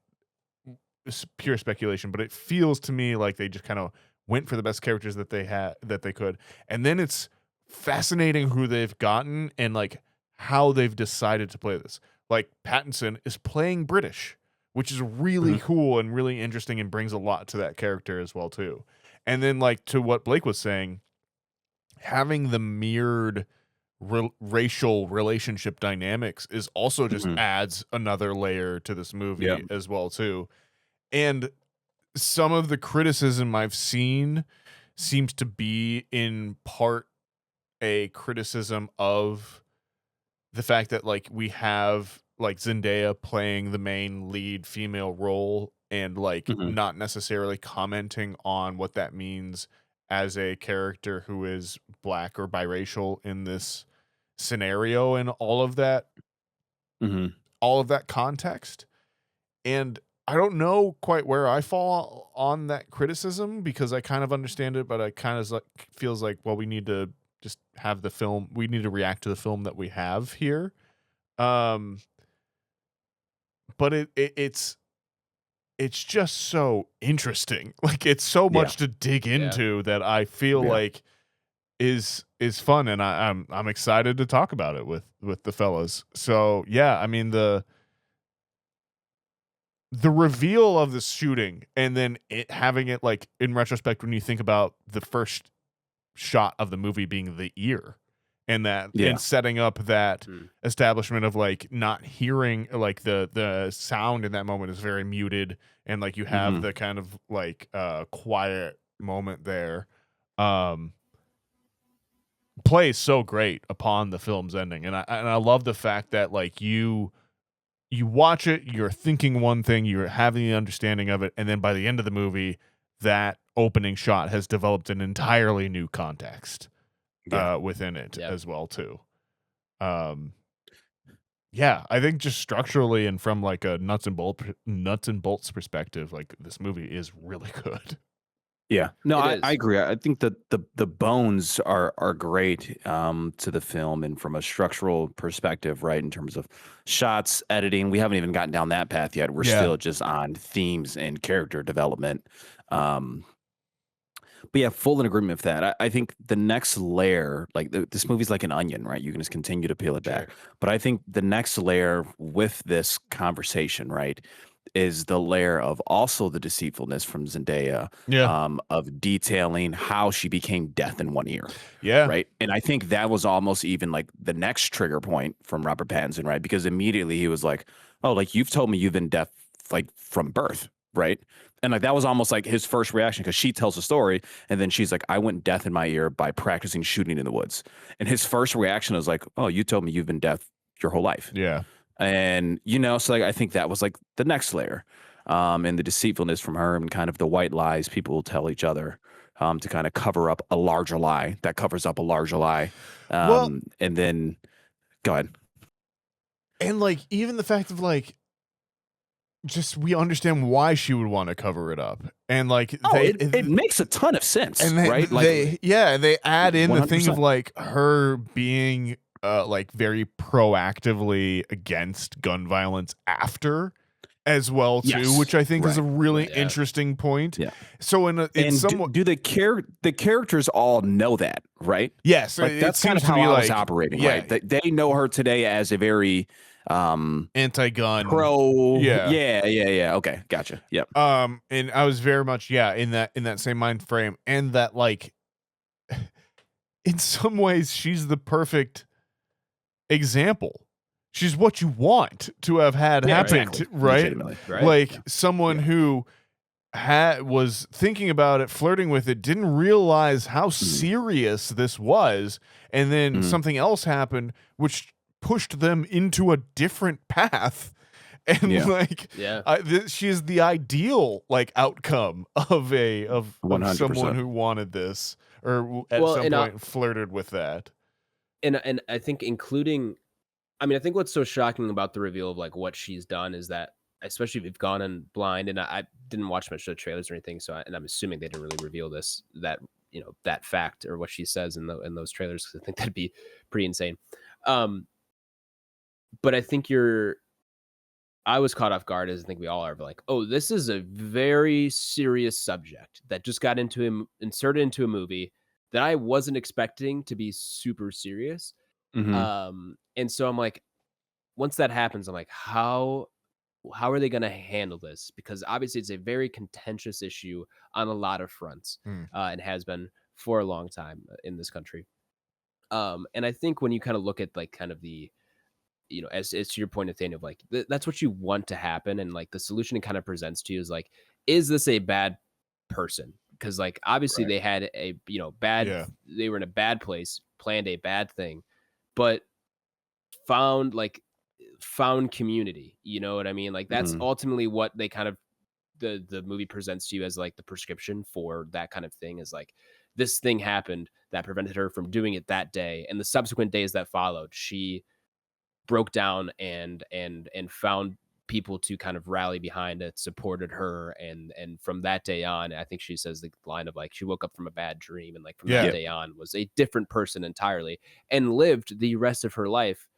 pure speculation, but it feels to me like they just kind of went for the best characters that they could. And then it's fascinating who they've gotten and like how they've decided to play this. Like Pattinson is playing British, which is really cool and really interesting and brings a lot to that character as well too. And then like to what Blake was saying, having the mirrored racial relationship dynamics is also just adds another layer to this movie Yep. as well too. And some of the criticism I've seen seems to be in part a criticism of the fact that like we have like Zendaya playing the main lead female role and like not necessarily commenting on what that means as a character who is black or biracial in this scenario and all of that context. And I don't know quite where I fall on that criticism because I kind of understand it, but I kind of like feels like, well, we need to just have the film. We need to react to the film that we have here. But it's it's just so interesting. Like it's so much to dig into that I feel like is fun, and I'm excited to talk about it with the fellas. So yeah, I mean the reveal of the shooting and then it having it like in retrospect when you think about the first shot of the movie being the ear and that and setting up that establishment of like not hearing like the sound in that moment is very muted and like you have the kind of like quiet moment there plays so great upon the film's ending. And I love the fact that like you watch it, you're thinking one thing, you're having the understanding of it, and then by the end of the movie that opening shot has developed an entirely new context within it as well too. Yeah, I think just structurally and from like a nuts and bolts perspective, like this movie is really good. Yeah, no, I agree. I think that the bones are great to the film, and from a structural perspective, right, in terms of shots, editing. We haven't even gotten down that path yet. We're still just on themes and character development. But yeah, full in agreement with that. I think the next layer, like this movie's like an onion, right? You can just continue to peel it back. But I think the next layer with this conversation, right, is the layer of also the deceitfulness from Zendaya, of detailing how she became deaf in one ear. Yeah. Right. And I think that was almost even like the next trigger point from Robert Pattinson, right? Because immediately he was like, oh, like you've told me you've been deaf like from birth, right? And like that was almost like his first reaction because she tells the story and then she's like, I went deaf in my ear by practicing shooting in the woods. And his first reaction was like, oh, you told me you've been deaf your whole life. Yeah. And, you know, so like, I think that was like the next layer and the deceitfulness from her and kind of the white lies people will tell each other to kind of cover up a larger lie that covers up a larger lie. And then go ahead. And like, even the fact of like, just we understand why she would want to cover it up, and like it makes a ton of sense, and right? They add in 100%. The thing of like her being like very proactively against gun violence after as well too, which I think is a really interesting point. Yeah. So do the characters all know that, right? Yes, like that's kind of how I was operating, right? They know her today as a very anti-gun pro okay, gotcha. Yep. And I was very much in that same mind frame, and that like in some ways she's the perfect example. She's what you want to have had happen, right? Like someone who was thinking about it, flirting with it, didn't realize how serious this was, and then something else happened which pushed them into a different path, and she is the ideal like outcome of someone who wanted this or at some point flirted with that. And I think I think what's so shocking about the reveal of like what she's done is that, especially if you've gone in blind, and I didn't watch much of the trailers or anything, so I'm assuming they didn't really reveal that fact or what she says in those trailers, because I think that'd be pretty insane. But I think I was caught off guard, as I think we all are, but like, oh, this is a very serious subject that just got inserted into a movie that I wasn't expecting to be super serious. And so I'm like, once that happens, I'm like, how are they going to handle this? Because obviously it's a very contentious issue on a lot of fronts, and has been for a long time in this country. And I think when you kind of look at like kind of the, as to your point, Nathaniel, of like that's what you want to happen, and like the solution it kind of presents to you is like, is this a bad person? Because like obviously they had a bad, they were in a bad place, planned a bad thing, but found community. You know what I mean? Like that's ultimately what they kind of the movie presents to you as like the prescription for that kind of thing, is like this thing happened that prevented her from doing it that day, and the subsequent days that followed, she broke down and found people to kind of rally behind that supported her, and from that day on, I think she says the line of like she woke up from a bad dream, and like from that day on was a different person entirely, and lived the rest of her life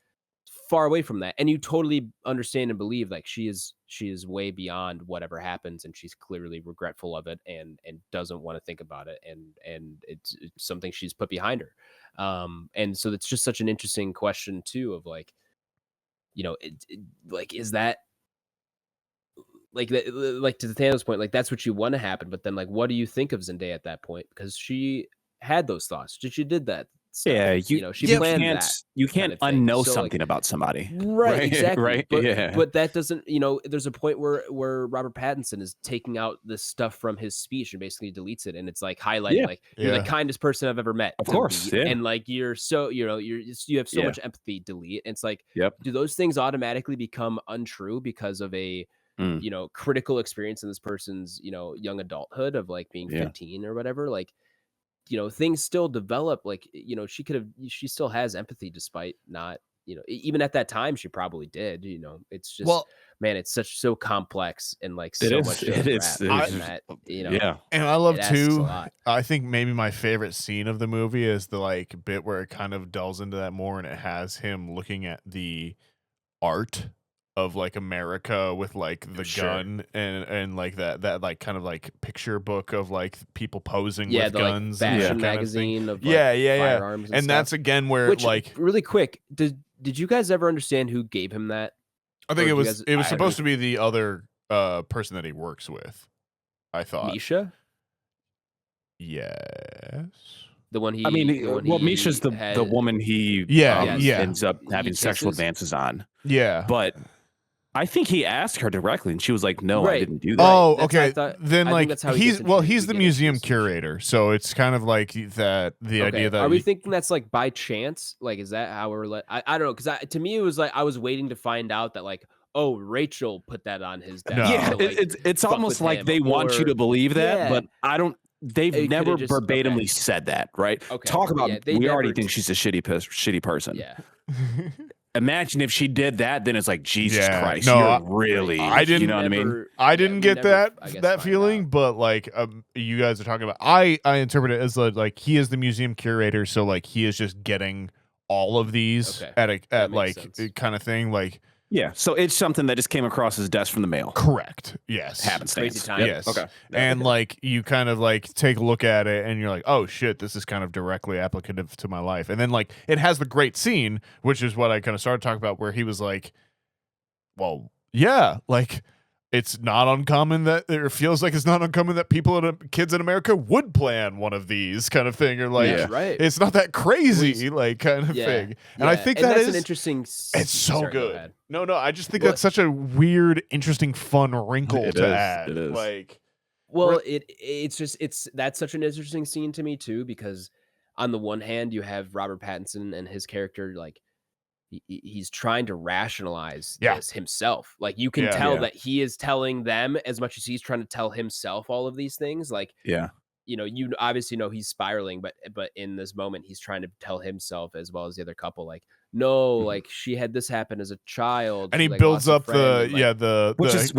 far away from that, and you totally understand and believe like she is way beyond whatever happens, and she's clearly regretful of it and doesn't want to think about it, and it's something she's put behind her. And so it's just such an interesting question too of like, like, is that like that, like to Nathaniel's point, like that's what you want to happen, but then like what do you think of Zendaya at that point? Because she had those thoughts. She did that stuff. Yeah, she planned can't, that. you can't unknow something about somebody. Right, exactly. Right. But that doesn't, there's a point where Robert Pattinson is taking out this stuff from his speech and basically deletes it, and it's like highlighting like you're the kindest person I've ever met. Of course, and like you're so you have so much empathy. Delete. And it's like, do those things automatically become untrue because of a critical experience in this person's young adulthood of like being 15 or whatever? Like, things still develop. Like, she still has empathy despite not, even at that time she probably did. It's just, man, it's so complex and like so much. It is. That, and I love too. I think maybe my favorite scene of the movie is the like bit where it kind of delves into that more, and it has him looking at the art of like America with like the gun and like that like kind of like picture book of like people posing with guns, like fashion magazine of firearms and that's again where like really quick, did you guys ever understand who gave him that? I think it was supposed to be the other person that he works with, I thought. Misha? Yes. The one he Misha's the woman he ends up having sexual advances on. Yeah. But I think he asked her directly, and she was like, "No, I didn't do that." Oh, okay. Then like he's the museum curator, so it's kind of like that. The idea that are we thinking that's like by chance? Like, is that how we're I don't know, because to me it was like I was waiting to find out that like, oh, Rachel put that on his desk. No. Yeah, it's almost like they want you to believe that, but I don't. They've never verbatimly said that, right? Okay. Talk about we already think she's a shitty person. Yeah. Imagine if she did that, then it's like, Jesus Christ, no, you're really. I didn't. You know what I mean? I didn't get that feeling, but like you guys are talking about, I interpret it as like he is the museum curator, so like he is just getting all of these at like kind of thing, like. Yeah, so it's something that just came across his desk from the mail. Correct. Yes. Happenstance. Crazy time. Yes. Okay. And like you kind of like take a look at it and you're like, oh shit, this is kind of directly applicative to my life. And then like it has the great scene, which is what I kind of started talking about, where he was like, well, yeah, like it's not uncommon that it feels like it's not uncommon that kids in America would plan one of these kind of thing, or like it's not that crazy, like kind of thing. And I think that's an interesting. It's so good. No, I just think that's such a weird, interesting, fun wrinkle to add. It is. Like, that's such an interesting scene to me too, because on the one hand you have Robert Pattinson and his character like. He's trying to rationalize this himself. Like you can tell that he is telling them as much as he's trying to tell himself all of these things. Like, you obviously know he's spiraling, but in this moment he's trying to tell himself as well as the other couple, like, no, like she had this happen as a child, and he builds up the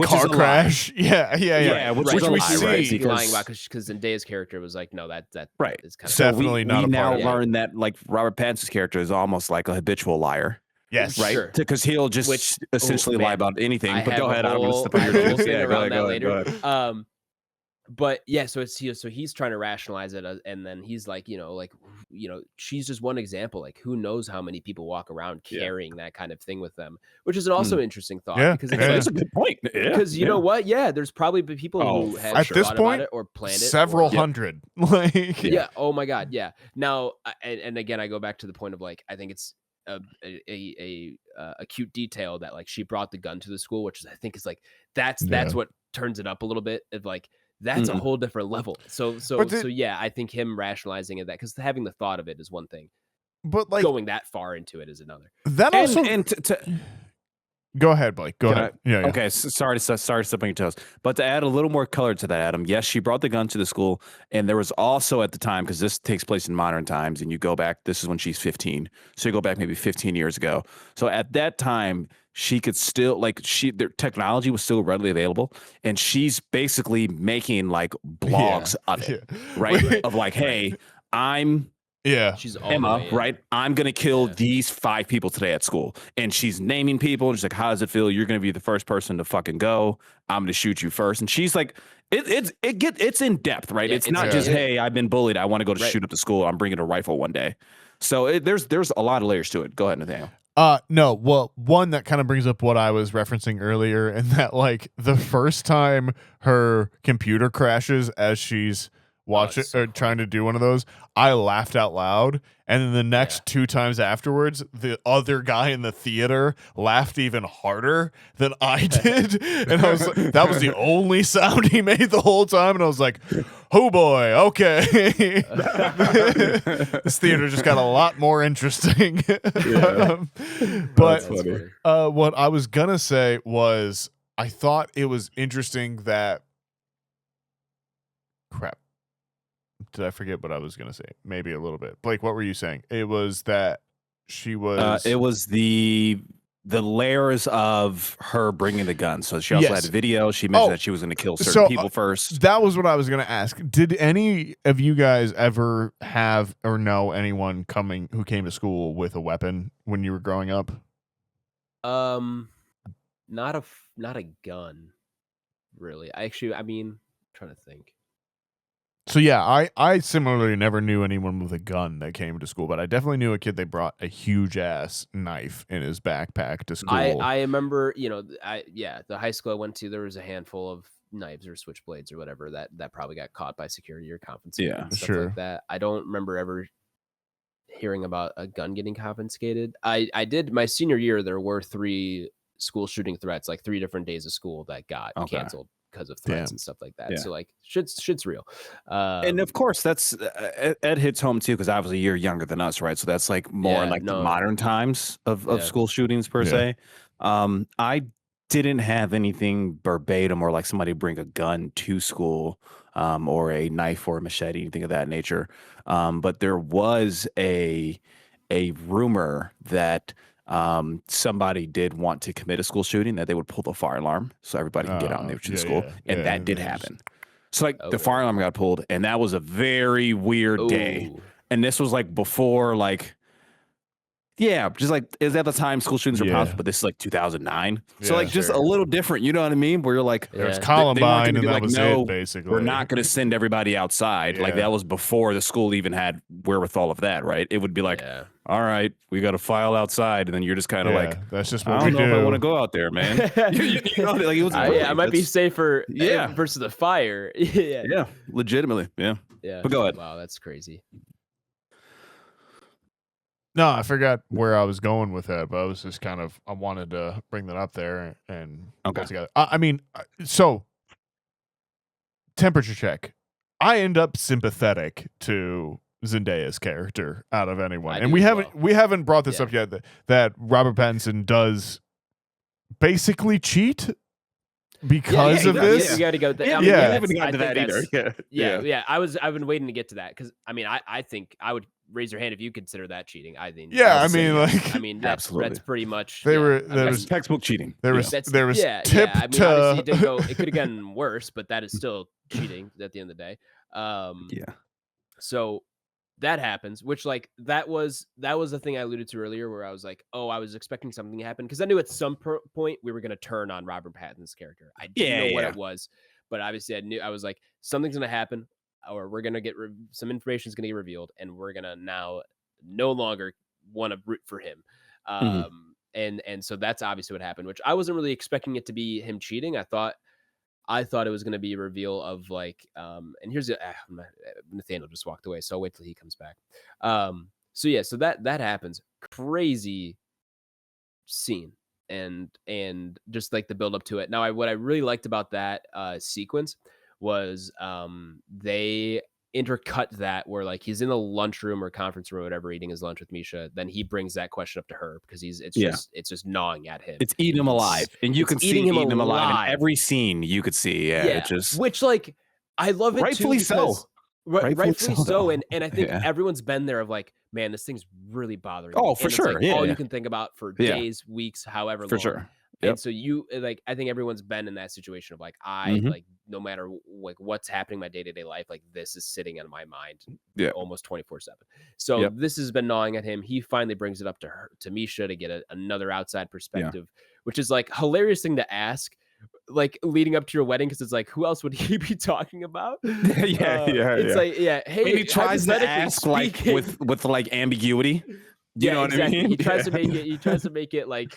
car crash. Which we see lying about because Zendaya's character was like, no, that is kind of definitely not. We now learn that like Robert Pattinson's character is almost like a habitual liar. Yes, right. Because he'll just essentially lie about anything. But go ahead, I'm going to step on your juice. Go ahead. But yeah, so he's trying to rationalize it, and then he's like, she's just one example. Like, who knows how many people walk around carrying that kind of thing with them, which is also an interesting thought. Yeah, because it's a good point. Because you know what? Yeah, there's probably people who have at this point about it or planned it. Several hundred. Like, oh my god, yeah. Now, and again, I go back to the point of like, I think it's a cute detail that like she brought the gun to the school, which I think is like that's what turns it up a little bit. Of like. That's a whole different level. So yeah, I think him rationalizing it, that because having the thought of it is one thing, but like going that far into it is another. That also go ahead, Blake. Go ahead. Yeah. Okay. So sorry to step on your toes, but to add a little more color to that, Adam. Yes, she brought the gun to the school, and there was also at the time, because this takes place in modern times, and you go back. This is when she's 15, so you go back maybe 15 years ago. So at that time, she could still their technology was still readily available, and she's basically making like blogs of it, right? Of like, hey, I'm Yeah. She's all Emma, right? I'm going to kill these 5 people today at school. And she's naming people. And she's like, how does it feel? You're going to be the first person to fucking go. I'm going to shoot you first. And she's like, it's in depth, right? Yeah, it's not just, hey, I've been bullied. I want to go to shoot up the school. I'm bringing a rifle one day. So there's a lot of layers to it. Go ahead, Nathaniel. No, well, one that kind of brings up what I was referencing earlier, and that like the first time her computer crashes as she's watching or trying to do one of those, I laughed out loud, and then the next 2 times afterwards, the other guy in the theater laughed even harder than I did, and I was like, that was the only sound he made the whole time, and I was like, oh boy, okay. This theater just got a lot more interesting. But what I was gonna say was I thought it was interesting that did I forget what I was gonna say? Maybe a little bit. Blake, what were you saying? It was that she was it was the layers of her bringing the gun. So she also had a video. She mentioned that she was going to kill certain people first. That was what I was going to ask. Did any of you guys ever have or know anyone who came to school with a weapon when you were growing up? Not a gun, really. I'm trying to think. So yeah, I similarly never knew anyone with a gun that came to school, but I definitely knew a kid that brought a huge ass knife in his backpack to school. I remember, the high school I went to, there was a handful of knives or switchblades or whatever that probably got caught by security or confiscated. Yeah, and stuff sure. like that. I don't remember ever hearing about a gun getting confiscated. I did my senior year. There were 3 school shooting threats, like 3 different days of school that got canceled because of threats and stuff like that. So like shit's real. And of course that's Ed hits home too, because I was a year younger than us, right? So that's like more the modern times of school shootings per se. I didn't have anything verbatim or like somebody bring a gun to school or a knife or a machete, anything of that nature. But there was a rumor that somebody did want to commit a school shooting, that they would pull the fire alarm so everybody can get out and they would shoot the school. And that did happen. So like the fire alarm got pulled, and that was a very weird day. And this was like before just like is at the time school shootings were possible, but this is like 2009. So like just a little different, you know what I mean? Where you're like, there's Columbine, and that like, was it, basically. We're not going to send everybody outside. Like that was before the school even had wherewithal of that, right? It would be like, all right, we got to file outside, and then you're just kind of like, that's just what I we don't know do. if I want to go out there, man. you know, like it was I might be safer versus the fire. Yeah, legitimately. Yeah. But go ahead. Wow, that's crazy. No, I forgot where I was going with that, but I was just I wanted to bring that up there and go together. So temperature check. I end up sympathetic to Zendaya's character out of anyone, and we haven't brought this up yet. That Robert Pattinson does basically cheat because of this. You got to go. We haven't gotten to that either. I've been waiting to get to that because I think I would raise your hand if you consider that cheating. I think. That's pretty much. There was textbook cheating. There was tip. Obviously it didn't go. It could have gotten worse, but that is still cheating at the end of the day. So that happens, which like that was the thing I alluded to earlier, where I was like, I was expecting something to happen because I knew at some point we were going to turn on Robert Pattinson's character. I didn't know what it was, but obviously I was like, something's going to happen, or we're going to get some information is going to get revealed, and we're going to now no longer want to root for him. And so that's obviously what happened, which I wasn't really expecting it to be him cheating. I thought it was going to be a reveal of like, and here's Nathaniel just walked away, so I'll wait till he comes back. So that happens. Crazy scene and just like the build up to it. Now, what I really liked about that sequence was they intercut that where like he's in the lunchroom or conference room or whatever eating his lunch with Misha, then he brings that question up to her because it's just gnawing at him. It's eating him alive, and you can see eating him alive in every scene. You could see, it just which like I love it rightfully too, so. Rightfully so, and I think everyone's been there of like, man, this thing's really bothering me. Oh, for sure. Like all you can think about for days, weeks, however long. For sure. And so you like, I think everyone's been in that situation of like, like, no matter like what's happening in my day-to-day life, like this is sitting in my mind almost 24/7. So this has been gnawing at him. He finally brings it up to Misha to get another outside perspective, which is like hilarious thing to ask, like leading up to your wedding, because it's like, who else would he be talking about? It's like, hey, and he tries to ask like with like ambiguity. You know what I mean? He tries to make it. He tries to make it like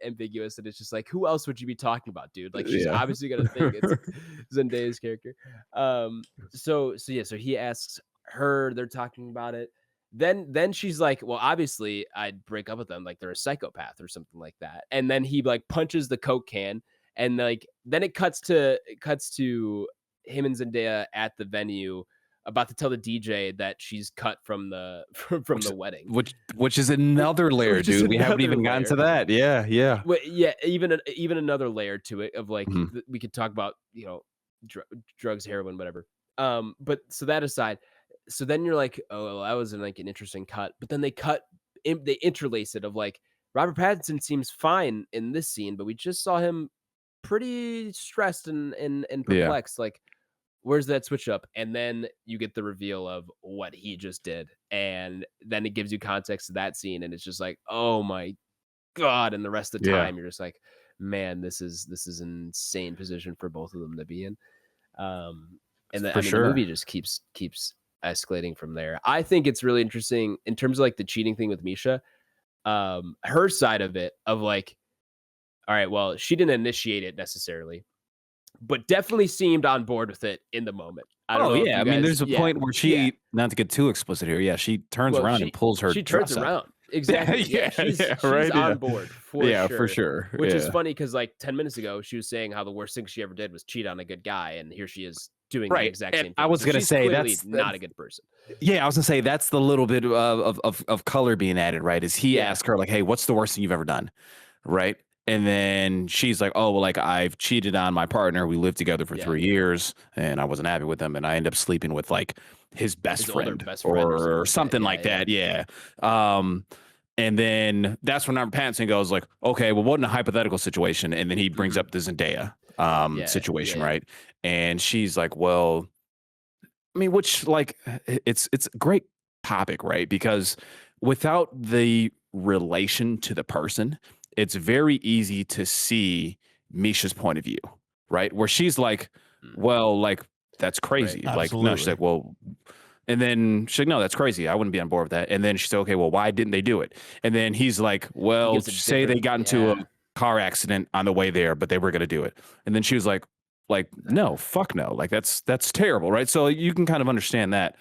ambiguous, and it's just like, who else would you be talking about, dude? Like, she's obviously gonna think it's Zendaya's character. So he asks her. They're talking about it. Then she's like, well, obviously I'd break up with them, like they're a psychopath or something like that. And then he like punches the Coke can, and like then it cuts to him and Zendaya at the venue, about to tell the DJ that she's cut from the the wedding, which is another layer, dude. We haven't even gotten to that. Yeah. Well, even another layer to it of like, we could talk about, drugs, heroin, whatever. But so that aside, so then you're like, oh, well, that was an interesting cut. But then they interlace it of like, Robert Pattinson seems fine in this scene, but we just saw him pretty stressed and perplexed. Like, where's that switch up? And then you get the reveal of what he just did. And then it gives you context to that scene. And it's just like, oh my God. And the rest of the time, you're just like, man, this is an insane position for both of them to be in. And then, the movie just keeps escalating from there. I think it's really interesting in terms of like the cheating thing with Misha. Her side of it, of like, all right, well, she didn't initiate it necessarily, but definitely seemed on board with it in the moment. I don't know. I mean, there's a point where she, not to get too explicit here, she turns around and pulls her dress turns around. up. Exactly. She's on board for sure. For sure. Which is funny because like 10 minutes ago, she was saying how the worst thing she ever did was cheat on a good guy, and here she is doing the exact same thing. I was going to say that's not a good person. Yeah, I was going to say that's the little bit of color being added, right? Is he asked her like, hey, what's the worst thing you've ever done? Right? And then she's like, oh, well, like I've cheated on my partner. We lived together for 3 years and I wasn't happy with him. And I ended up sleeping with like his best friend or something like that. Yeah. And then that's when Robert Pattinson goes like, okay, well, what in a hypothetical situation? And then he brings up the Zendaya situation, right? And she's like, well, I mean, which like it's a great topic, right? Because without the relation to the person, it's very easy to see Misha's point of view, right? Where she's like, well, like, that's crazy. Right. Like, no, she's like, well, and then she's like, no, that's crazy. I wouldn't be on board with that. And then she's like, okay, well, why didn't they do it? And then he's like, well, say they got into a car accident on the way there, but they were going to do it. And then she was like, no, fuck no. Like, that's terrible, right? So you can kind of understand that.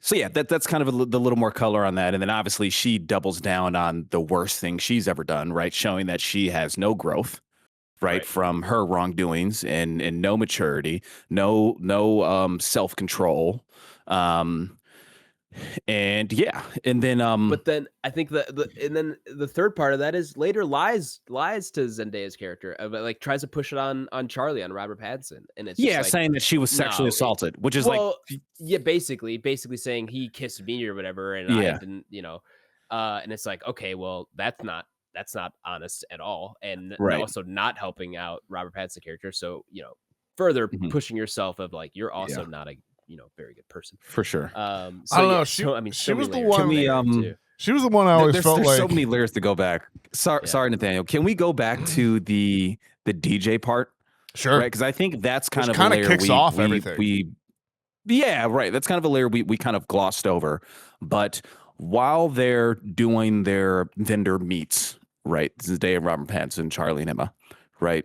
So yeah, that's kind of the little more color on that. And then obviously she doubles down on the worst thing she's ever done, right? Showing that she has no growth, right? From her wrongdoings and no maturity, no self-control. And then but then I think the third part of that is later lies to Zendaya's character, but like tries to push it on Charlie, on Robert Pattinson, and it's just like, saying that she was sexually assaulted, which is basically saying he kissed me or whatever, and I didn't, and it's like, okay, well, that's not honest at all, and also not helping out Robert Pattinson's character. So further pushing yourself of like, you're also not a very good person for sure. I don't know. She was the one. She was the one I always felt like. There's so many layers to go back. Sorry, Nathaniel. Can we go back to the DJ part? Sure. Right, because I think that's kind of a layer kicks off everything. That's kind of a layer we kind of glossed over. But while they're doing their vendor meets, right? This is the day of Robert Pattinson, Charlie, and Emma, right?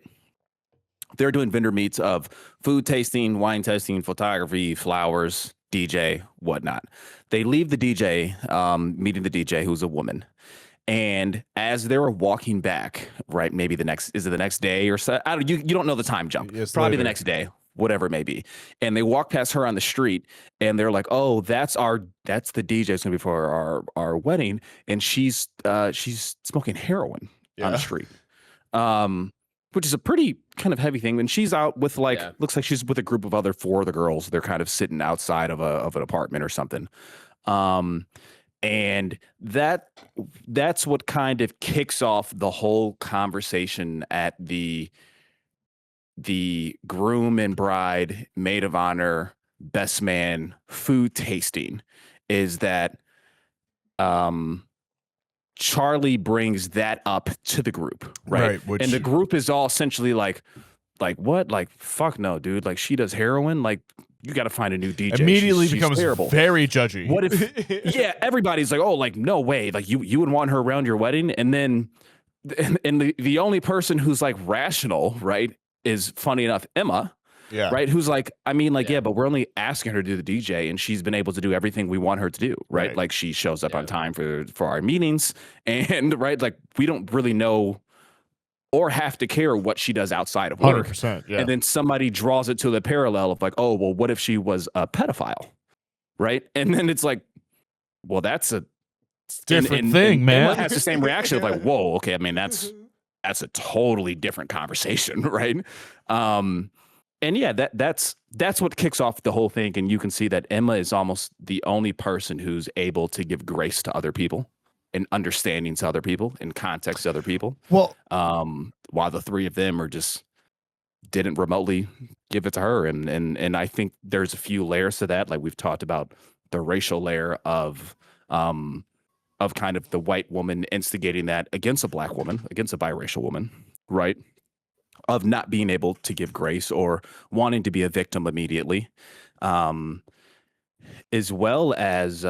They're doing vendor meets of food tasting, wine tasting, photography, flowers, DJ, whatnot. They leave the DJ, meeting the DJ, who's a woman. And as they're walking back, right, maybe the next day or so? You don't know the time jump. Probably later. The next day, whatever it may be. And they walk past her on the street, and they're like, "Oh, that's the DJ. It's gonna be for our wedding." And she's smoking heroin on the street. Which is a pretty kind of heavy thing. And she's out with looks like she's with a group of 4 other girls. They're kind of sitting outside of an apartment or something. And that's what kind of kicks off the whole conversation at the groom and bride, maid of honor, best man food tasting, is that Charlie brings that up to the group, right? And the group is all essentially like what? Like, fuck no, dude. Like, she does heroin. Like, you got to find a new DJ. Immediately she's becomes terrible. Very judgy. What if? Yeah, everybody's like, oh, like, no way. Like, you would want her around your wedding, and then, and the only person who's like rational, right, is funny enough Emma. Yeah. Right. Who's like, I mean, like, yeah, but we're only asking her to do the DJ, and she's been able to do everything we want her to do. Right. Like, she shows up on time for our meetings, and right, like, we don't really know or have to care what she does outside of work. 100%. Yeah. And then somebody draws it to the parallel of like, oh, well, what if she was a pedophile? Right. And then it's like, well, that's a different thing, man. Emma has the same reaction of like, whoa, okay. I mean, that's a totally different conversation. Right. And yeah, that's what kicks off the whole thing. And you can see that Emma is almost the only person who's able to give grace to other people and understanding to other people and context to other people. Well, while the three of them are just didn't remotely give it to her. And I think there's a few layers to that. Like, we've talked about the racial layer of kind of the white woman instigating that against a black woman, against a biracial woman, right? Of not being able to give grace or wanting to be a victim immediately, as well as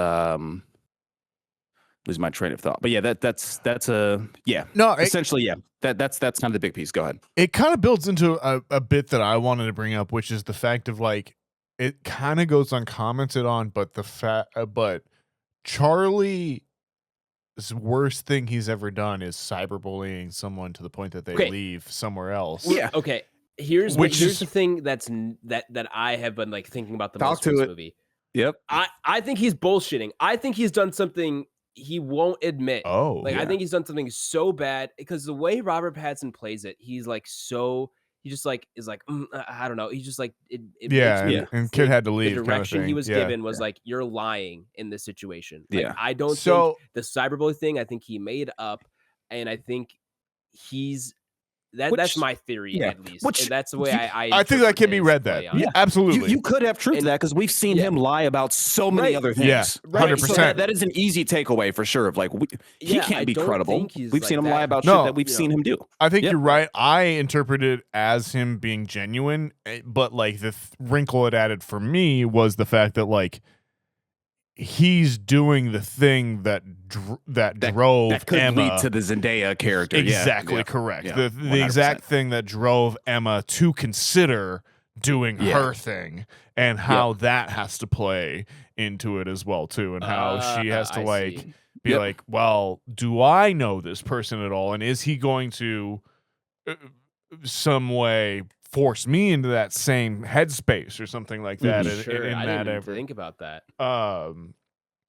lose my train of thought. But yeah, that's essentially that's kind of the big piece. Go ahead. It kind of builds into a bit that I wanted to bring up, which is the fact of like, it kind of goes uncommented on, but but Charlie's worst thing he's ever done is cyberbullying someone to the point that they leave somewhere else. Yeah. Okay. Here's the thing that I have been like thinking about the most in this movie. Yep. I think he's bullshitting. I think he's done something he won't admit. I think he's done something so bad, because the way Robert Pattinson plays it, he's like he just like is like I don't know. He's just like it and kid had to leave. The direction kind of he was given was like, you're lying in this situation. Like, Yeah. I don't think the cyberbully thing, I think he made up, and I think he's that's my theory, at least. And that's the way I think that can be read that. Yeah, absolutely. You could have truth to that, because we've seen him lie about so many other things. Yeah, 100%. So that is an easy takeaway for sure. Of like, he can't be credible. We've seen him lie about shit that we've seen him do. I think you're right. I interpreted it as him being genuine, but like the wrinkle it added for me was the fact that like, he's doing the thing that drove that could Emma lead to the Zendaya character. Exactly correct. The exact thing that drove Emma to consider doing her thing, and how that has to play into it as well too, and how she has to be like, well, do I know this person at all, and is he going to some way force me into that same headspace or something like that? Sure, I didn't even think about that.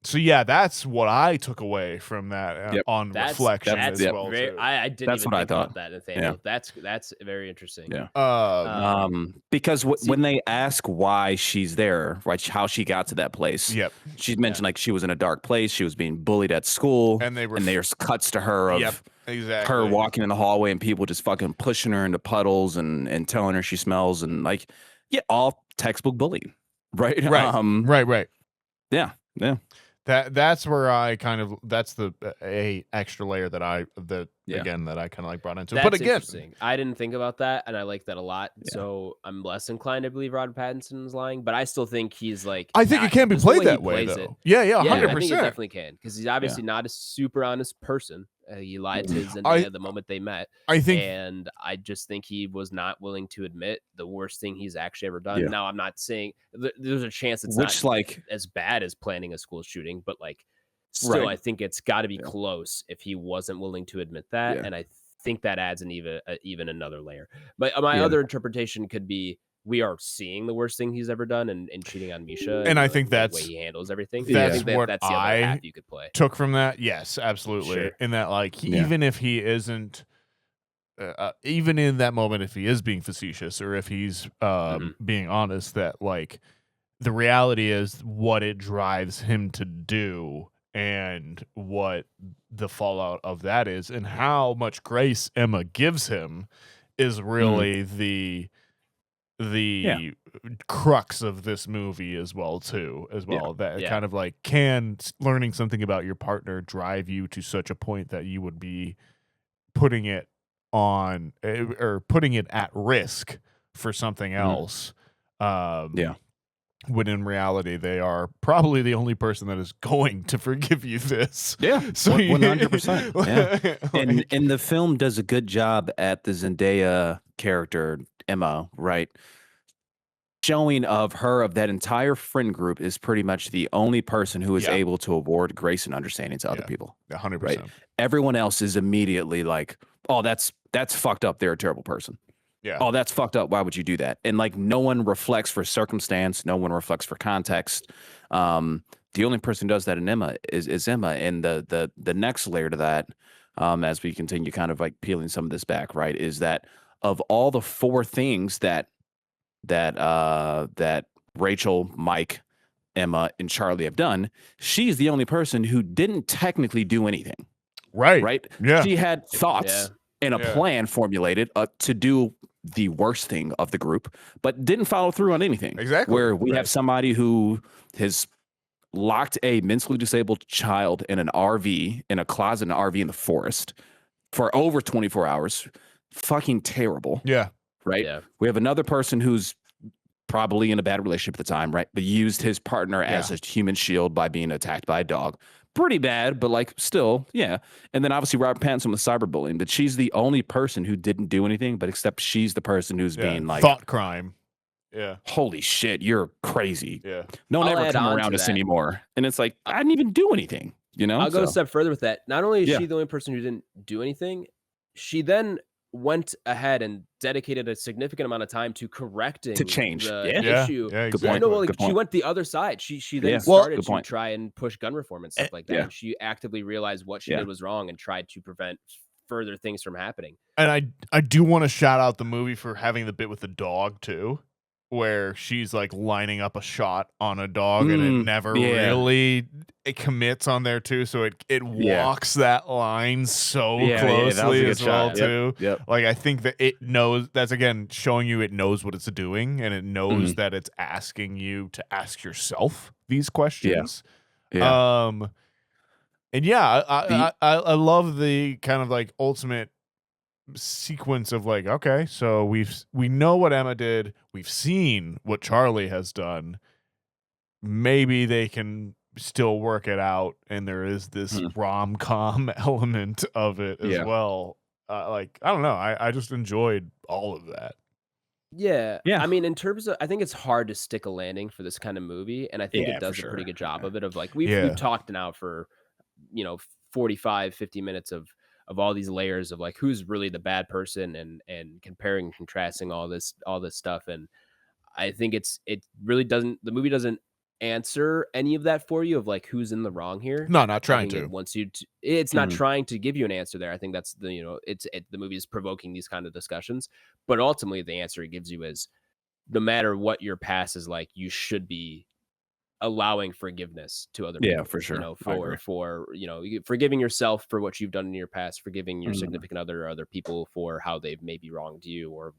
So yeah, that's what I took away from that on reflection as well. I didn't even think about that, Nathaniel. That's very interesting. Yeah. Because when they ask why she's there, right, how she got to that place, she mentioned like she was in a dark place, she was being bullied at school, and there's cuts to her of her walking in the hallway and people just fucking pushing her into puddles and telling her she smells, and like, all textbook bullying, right? Right. Yeah. That's where I kind of that's the extra layer that I again that I kind of like brought into it. But again, I didn't think about that, and I like that a lot. So I'm less inclined to believe Robert Pattinson is lying, but I still think he's like. I think it can be played that way though. Yeah, 100%. I think it definitely can, because he's obviously not a super honest person. He lied to Zendaya the moment they met. And I just think he was not willing to admit the worst thing he's actually ever done. Now, I'm not saying there's a chance it's not like as bad as planning a school shooting, but like still, I think it's got to be close if he wasn't willing to admit that. And I think that adds an even another layer. But my other interpretation could be, we are seeing the worst thing he's ever done and cheating on Misha. And I think that's the way he handles everything. That's what that's the other half you could play. Took from that. Yes, absolutely. Sure. In that, like, even if he isn't, even in that moment, if he is being facetious or if he's being honest, that like the reality is what it drives him to do and what the fallout of that is, and how much grace Emma gives him is really the crux of this movie as well that kind of like, can learning something about your partner drive you to such a point that you would be putting it on or putting it at risk for something else, when in reality they are probably the only person that is going to forgive you this. So 100%. And the film does a good job at the Zendaya character Emma, right? Showing of that entire friend group is pretty much the only person who is able to award grace and understanding to other people. 100%. Right? Everyone else is immediately like, "Oh, that's fucked up. They're a terrible person." Yeah. "Oh, that's fucked up. Why would you do that?" And like, no one reflects for circumstance. No one reflects for context. The only person who does that in Emma is Emma. And the next layer to that, as we continue kind of like peeling some of this back, right, is that of all the 4 things that Rachel, Mike, Emma, and Charlie have done, she's the only person who didn't technically do anything. Right? Yeah. She had thoughts and a plan formulated to do the worst thing of the group, but didn't follow through on anything. Exactly. Where we have somebody who has locked a mentally disabled child in an RV, in a closet in an RV in the forest for over 24 hours. Fucking terrible. Yeah. Right? Yeah. We have another person who's probably in a bad relationship at the time, right? But used his partner as a human shield by being attacked by a dog. Pretty bad, but like still, yeah. And then obviously Robert Pattinson with cyberbullying, but she's the only person who didn't do anything, but except she's the person who's being like thought crime. Yeah. Holy shit, you're crazy. Yeah. Don't ever come around us anymore. And it's like, I didn't even do anything, you know? I'll go a step further with that. Not only is she the only person who didn't do anything, she then went ahead and dedicated a significant amount of time to correcting to change the issue. Yeah, Good point. No, well, like, Good point. she went the other side. She then started to try and push gun reform and stuff like that. And she actively realized what she did was wrong and tried to prevent further things from happening. And I do want to shout out the movie for having the bit with the dog too, where she's like lining up a shot on a dog and it never really commits on there too, so it walks that line so closely as well too. Yep. Like, I think that it knows, that's again showing you it knows what it's doing, and it knows that it's asking you to ask yourself these questions. And I love the kind of like ultimate sequence of like, okay, so we know what Emma did, we've seen what Charlie has done, maybe they can still work it out, and there is this rom-com element of it as well. Like, I don't know, I just enjoyed all of that. Yeah. I mean, in terms of, I think it's hard to stick a landing for this kind of movie, and I think it does a pretty good job of it. Of like, we've talked now for 45-50 minutes of all these layers of like who's really the bad person, and comparing and contrasting all this stuff. And I think it really doesn't, the movie doesn't answer any of that for you of like who's in the wrong here. No, not trying to. It wants you to, it's not trying to give you an answer there. I think that's the the movie is provoking these kind of discussions, but ultimately the answer it gives you is, no matter what your past is like, you should be allowing forgiveness to other people. For sure. For forgiving yourself for what you've done in your past, forgiving your significant other or other people for how they've maybe wronged you or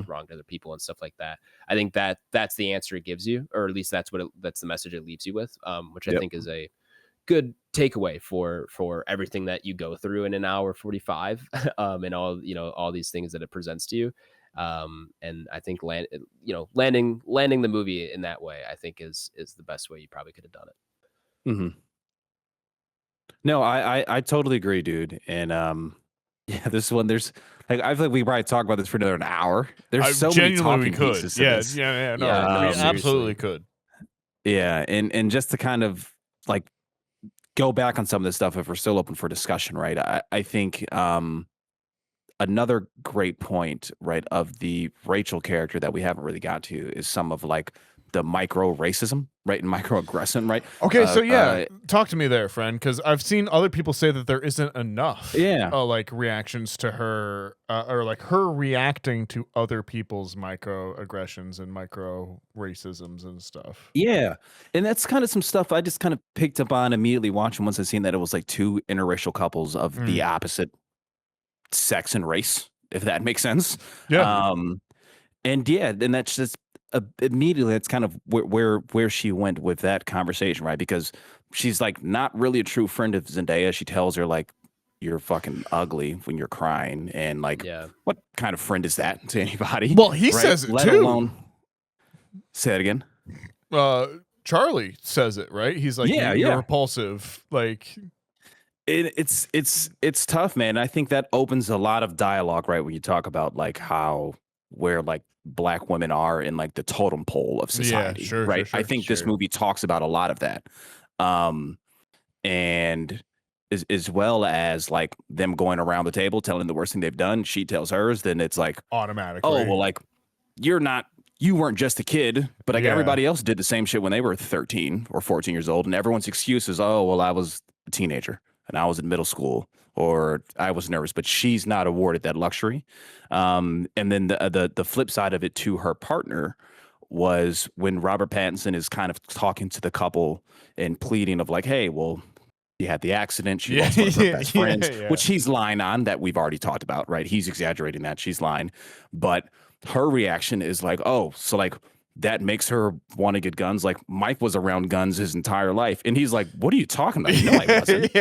wronged other people and stuff like that. I think that's the answer it gives you, or at least that's the message it leaves you with, which I think is a good takeaway for everything that you go through in an hour 45, and all these things that it presents to you. And I think landing the movie in that way, I think is the best way you probably could have done it. No, I totally agree, dude. And this one, there's like, I feel like we probably talk about this for another hour. There's so many talking pieces to this. We absolutely could. Yeah, and just to kind of like go back on some of this stuff, if we're still open for discussion, right? I think another great point, right, of the Rachel character that we haven't really got to is some of like the micro racism, right, and microaggression, right? Okay, so talk to me there, friend, because I've seen other people say that there isn't enough, like reactions to her, or like her reacting to other people's microaggressions and micro racisms and stuff. Yeah, and that's kind of some stuff I just kind of picked up on immediately watching once I seen that it was like two interracial couples of the opposite sex and race, if that makes sense. Yeah. And that's just immediately that's kind of where she went with that conversation, right? Because she's like not really a true friend of Zendaya. She tells her like, "You're fucking ugly when you're crying," and like, what kind of friend is that to anybody? Well, he says it Let too. alone, say it again. Charlie says it, right? He's like, you're repulsive, like. It's tough, man. I think that opens a lot of dialogue, right? When you talk about like where like Black women are in like the totem pole of society, right? I think this movie talks about a lot of that, and as well as like them going around the table telling the worst thing they've done. She tells hers, then it's like automatically. Oh well, like you weren't just a kid, but like everybody else did the same shit when they were 13 or 14 years old, and everyone's excuse is, oh well, I was a teenager. And I was in middle school, or I was nervous, but she's not awarded that luxury. And then the flip side of it to her partner was when Robert Pattinson is kind of talking to the couple and pleading of like, hey, well, you had the accident. She lost one of her best friends, which he's lying on, that we've already talked about, right? He's exaggerating that. She's lying. But her reaction is like, oh, so like, that makes her want to get guns. Like Mike was around guns his entire life, and he's like, "What are you talking about?" No, I wasn't.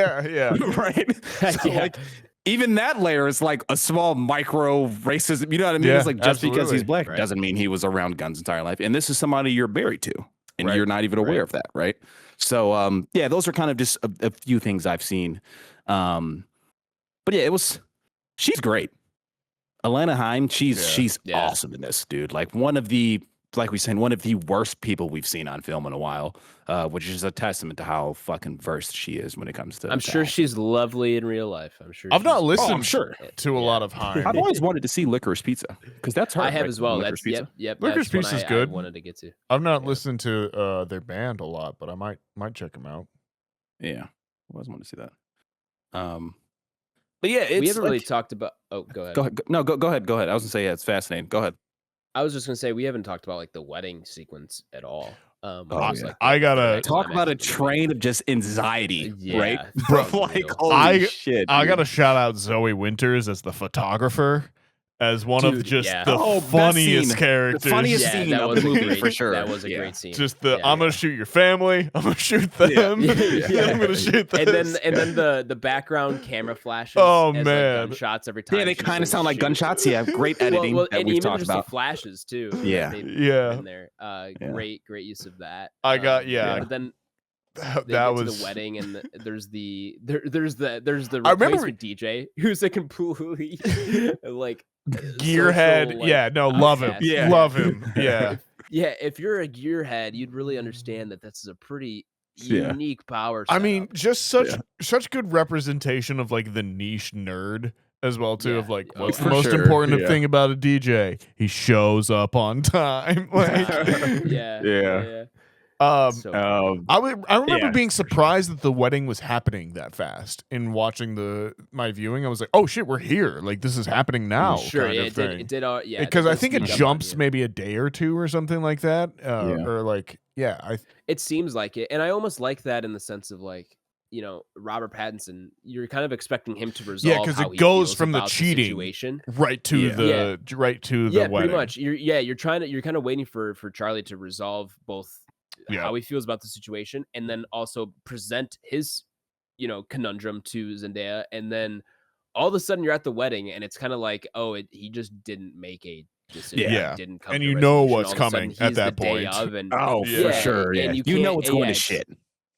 Right. So like, even that layer is like a small micro racism. You know what I mean? It's like just because he's Black doesn't mean he was around guns his entire life. And this is somebody you're married to, and you're not even aware of that, right? So, those are kind of just a few things I've seen. But yeah, she's great. Alana Haim, she's awesome in this, dude. Like like we said, one of the worst people we've seen on film in a while, which is a testament to how fucking versed she is when it comes to. I'm sure she's lovely in real life. I'm sure. I've not listened to a lot of Haim. I've always wanted to see Licorice Pizza because that's her. I have as well. That's Pizza. Yep. Licorice Pizza is good. I wanted to get to. I've not listened to their band a lot, but I might check them out. Yeah, I always wanted to see that. But yeah, we haven't really talked about. Oh, go ahead. Go ahead. No, go ahead. Go ahead. I was gonna say it's fascinating. Go ahead. I was just gonna say we haven't talked about like the wedding sequence at all. Like, I gotta talk about a train of just anxiety, right? Bro, like holy shit! I gotta shout out Zoe Winters as the photographer, as one of just the funniest characters. The funniest scene of the movie for sure. That was a great scene. Just I'm gonna shoot your family. I'm gonna shoot them. I'm gonna shoot this. And then the background camera flashes. Oh as, man, like, gunshots every time. Yeah, they kind of sound like gunshots. Yeah, great editing that and we've even talked just about. The flashes too. Yeah. In there. Great use of that. But then that was the wedding, and there's the replacement DJ who's a completely like gearhead. Love him. Yeah, love him. Yeah. If you're a gearhead, you'd really understand that this is a pretty unique power setup. I mean, just such good representation of like the niche nerd as well too, of like what's the most important thing about a DJ? He shows up on time. Like I remember being surprised that the wedding was happening that fast. In watching my viewing, I was like, "Oh shit, we're here! Like this is happening now." Sure, it did. Because I think it jumps maybe a day or two or something like that. Or like, it seems like it, and I almost like that in the sense of like, you know, Robert Pattinson. You're kind of expecting him to resolve. Because it goes from the cheating situation right to the wedding. Pretty much. You're kind of waiting for Charlie to resolve both. How he feels about the situation, and then also present his, conundrum to Zendaya, and then all of a sudden you're at the wedding, and it's kind of like, he just didn't make a decision. Didn't come. And to you know what's sudden, coming at that point. For sure. Yeah, and you know it's going to shit.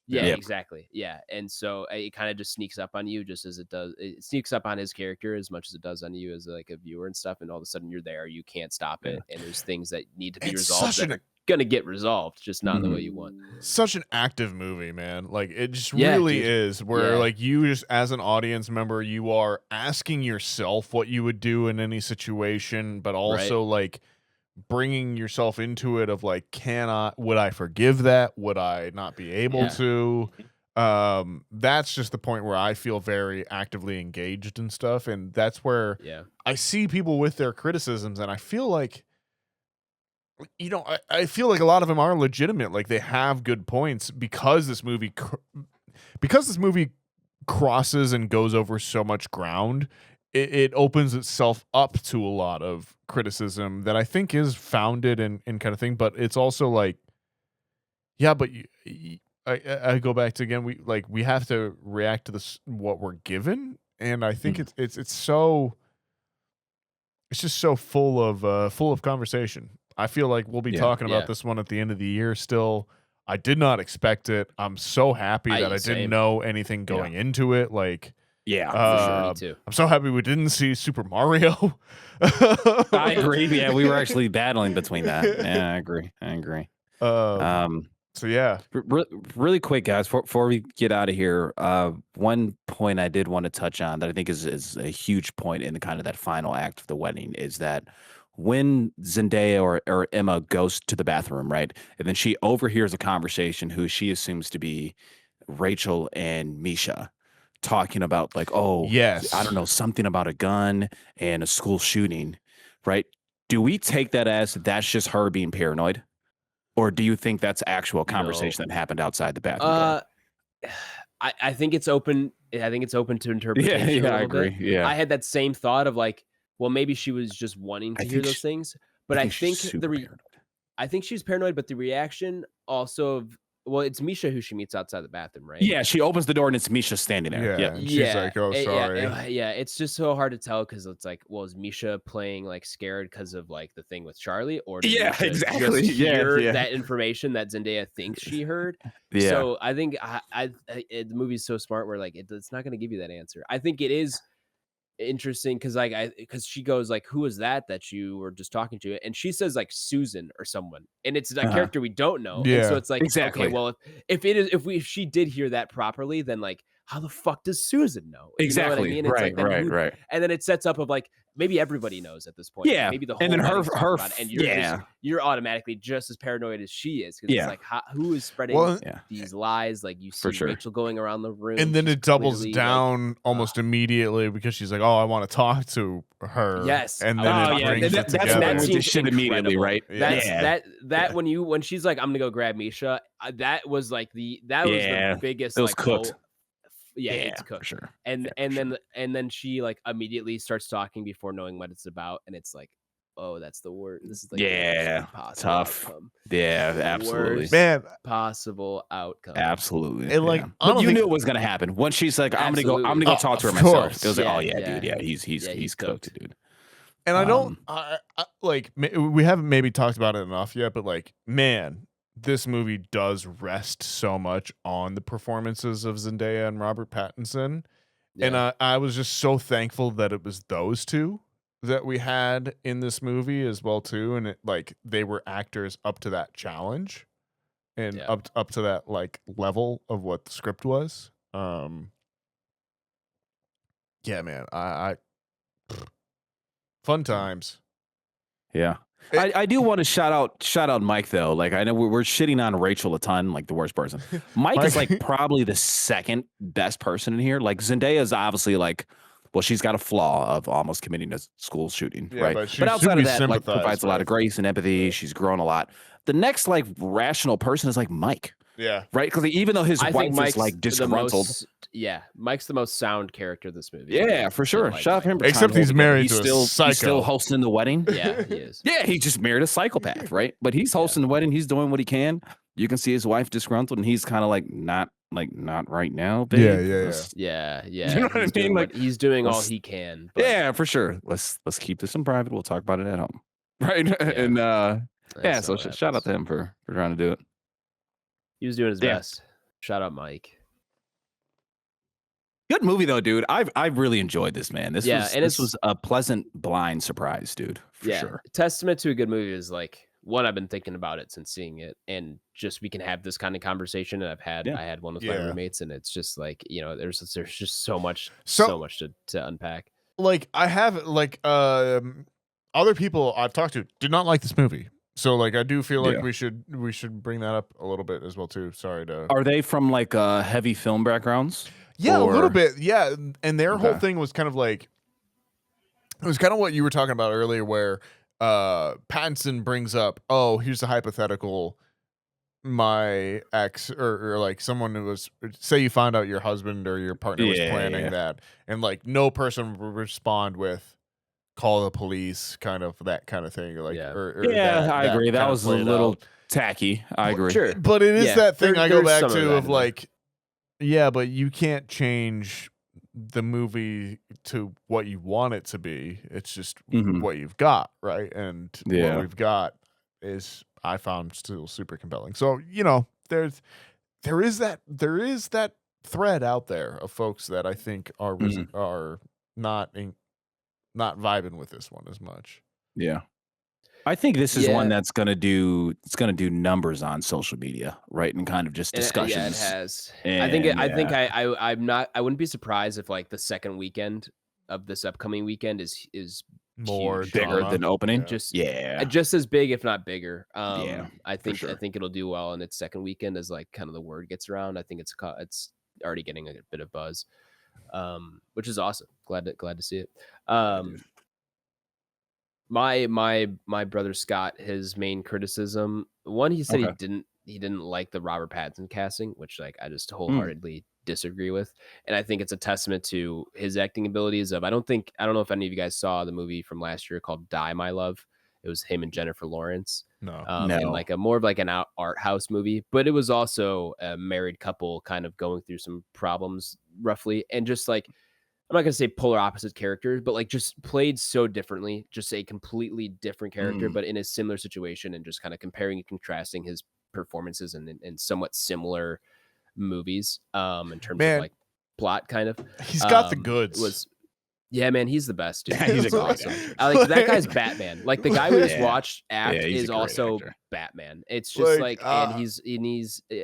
Yeah, exactly. Yeah, and so it kind of just sneaks up on you, just as it does. It sneaks up on his character as much as it does on you as like a viewer and stuff. And all of a sudden you're there, you can't stop it, and there's things that need to be resolved that are gonna get resolved, just not the way you want. Such an active movie, man. Like it just really is. Where like you just as an audience member, you are asking yourself what you would do in any situation, but also like bringing yourself into it of like, would I forgive that? Would I not be able to? That's just the point where I feel very actively engaged and stuff. And that's where I see people with their criticisms, and I feel like, I feel like a lot of them are legitimate. Like, they have good points because this movie crosses and goes over so much ground. It opens itself up to a lot of criticism that I think is founded and kind of thing. But it's also like, yeah, but I go back to, again, we have to react to this, what we're given. And I think it's just so full of conversation. I feel like we'll be talking about this one at the end of the year still. I did not expect it. I'm so happy that I didn't know anything going into it. Like, for sure, me too. I'm so happy we didn't see Super Mario. I agree. Yeah, we were actually battling between that. Yeah, I agree. So yeah, really quick, guys, before we get out of here, one point I did want to touch on that I think is a huge point in the kind of that final act of the wedding is that when Zendaya or Emma goes to the bathroom, right, and then she overhears a conversation who she assumes to be Rachel and Misha talking about, like, oh, yes, I don't know, something about a gun and a school shooting, right? Do we take that as that's just her being paranoid? Or do you think that's actual conversation that happened outside the bathroom? I think it's open. I think it's open to interpretation. Yeah, I agree. Bit. Yeah, I had that same thought of like, well, maybe she was just wanting to hear those things. But I think I think she's paranoid. But the reaction also of, well, it's Misha who she meets outside the bathroom, right? Yeah, she opens the door and it's Misha standing there. Yeah. She's like, oh, sorry. Yeah, it's just so hard to tell because it's like, well, is Misha playing like scared because of like the thing with Charlie, or did Misha exactly just hear that information that Zendaya thinks she heard? So I think the movie's so smart where like it's not going to give you that answer. I think it is interesting because because she goes like, who is that you were just talking to, and she says like Susan or someone, and it's a character we don't know. And so it's like, okay, well, if she did hear that properly, then like, how the fuck does Susan know? You know what I mean? It's Right. And then it sets up of like, maybe everybody knows at this point. Yeah, maybe the whole and then her and you're automatically just as paranoid as she is, because it's like, who is spreading these lies? Like, you see Rachel going around the room, and then it doubles down almost immediately because she's like, oh, I want to talk to her. Yes, and then it brings it together. That seems shit immediately, right? That when she's like, I'm gonna go grab Misha, that was like the biggest. It was like, cooked. It's cooked. For sure. And then she like immediately starts talking before knowing what it's about, and it's like, oh, that's the word. This is like the worst tough outcome. Yeah, absolutely, worst man. Possible outcome. Absolutely. And like, but you knew it was gonna happen when she's like, I'm gonna go talk to her myself. It was like, oh yeah, dude, he's cooked, dude. And I don't like, we haven't maybe talked about it enough yet, but like, man, this movie does rest so much on the performances of Zendaya and Robert Pattinson. And I was just so thankful that it was those two that we had in this movie as well too. And it, like, they were actors up to that challenge and up to that like level of what the script was. Yeah, man, I fun times. Yeah. I do want to shout out Mike though. Like, I know we're shitting on Rachel a ton, like the worst person. Mike is like probably the second best person in here. Like, Zendaya is obviously like, well, she's got a flaw of almost committing a school shooting, right? But outside of that, like, provides a lot of grace and empathy. She's grown a lot. The next like rational person is like Mike. Yeah. Right? Because even though his wife is like disgruntled. Mike's the most sound character in this movie. Yeah, for sure. Like, shout out to him. Except he's married to a psycho. He's still hosting the wedding. Yeah, he is. Yeah, he just married a psychopath, right? But he's hosting the wedding. He's doing what he can. You can see his wife disgruntled, and he's kind of like, not right now, babe. Yeah. You know what I mean? Like, he's doing all he can. But... Yeah, for sure. Let's keep this in private. We'll talk about it at home. Right. Yeah. And so shout out to him for trying to do it. He was doing his best. Shout out Mike. Good movie though, dude. I really enjoyed this, man. This was a pleasant blind surprise, dude. For sure. Testament to a good movie is like, one, I've been thinking about it since seeing it, and just we can have this kind of conversation. And I had one with my roommates, and it's just like, you know, there's just so much to unpack. Like, I have like other people I've talked to did not like this movie. So like I do feel like Yeah. we should bring that up a little bit as well too. Sorry to Are they from like heavy film backgrounds? Yeah, a little Or- bit. Yeah, and their whole Okay. thing was kind of like it was kind of what you were talking about earlier where Pattinson brings up, "Oh, here's the hypothetical my ex or like someone who was say you find out your husband or your partner was planning that and like no person would respond with call the police kind of that kind of thing like Yeah. or Yeah, I agree. That kind of was a played little out. tacky. I agree. Sure. But it is Yeah, that thing I go there's back some of to that of in there. like yeah, but you can't change the movie to what you want it to be. It's just Mhm. what you've got, right? And Yeah. what we've got is I found still super compelling. So, you know, there is that thread out there of folks that I think are are not vibing with this one as much. Yeah. I think this is one Yeah. that's gonna do numbers on social media, right? And kind of just discussions. Yeah, it has. And, I wouldn't be surprised if like the second weekend of this upcoming weekend is More huge. bigger drama. than opening. Yeah. Just as big, if not bigger. Yeah, I think sure. it'll do well in its second weekend as like kind of the word gets around. I think it's already getting a bit of buzz, which is awesome. Glad to see it. dude. My brother Scott, his main criticism, one, he said Okay. he didn't like the Robert Pattinson casting, which like I just wholeheartedly disagree with. And I think it's a testament to his acting abilities I don't know if any of you guys saw the movie from last year called Die My Love. It was him and Jennifer Lawrence. No. And like more of like an art house movie, but it was also a married couple kind of going through some problems roughly. And just like, I'm not going to say polar opposite characters, but like just played so differently, just a completely different character, but in a similar situation, and just kind of comparing and contrasting his performances in somewhat similar movies in terms of like plot kind of. He's got the goods. Yeah, man, he's the best, dude. Yeah, he's a great awesome. actor. Like that guy's Batman. Like the guy we just Yeah. watched act Yeah, he's is a great also actor. Batman. It's just Like, and he's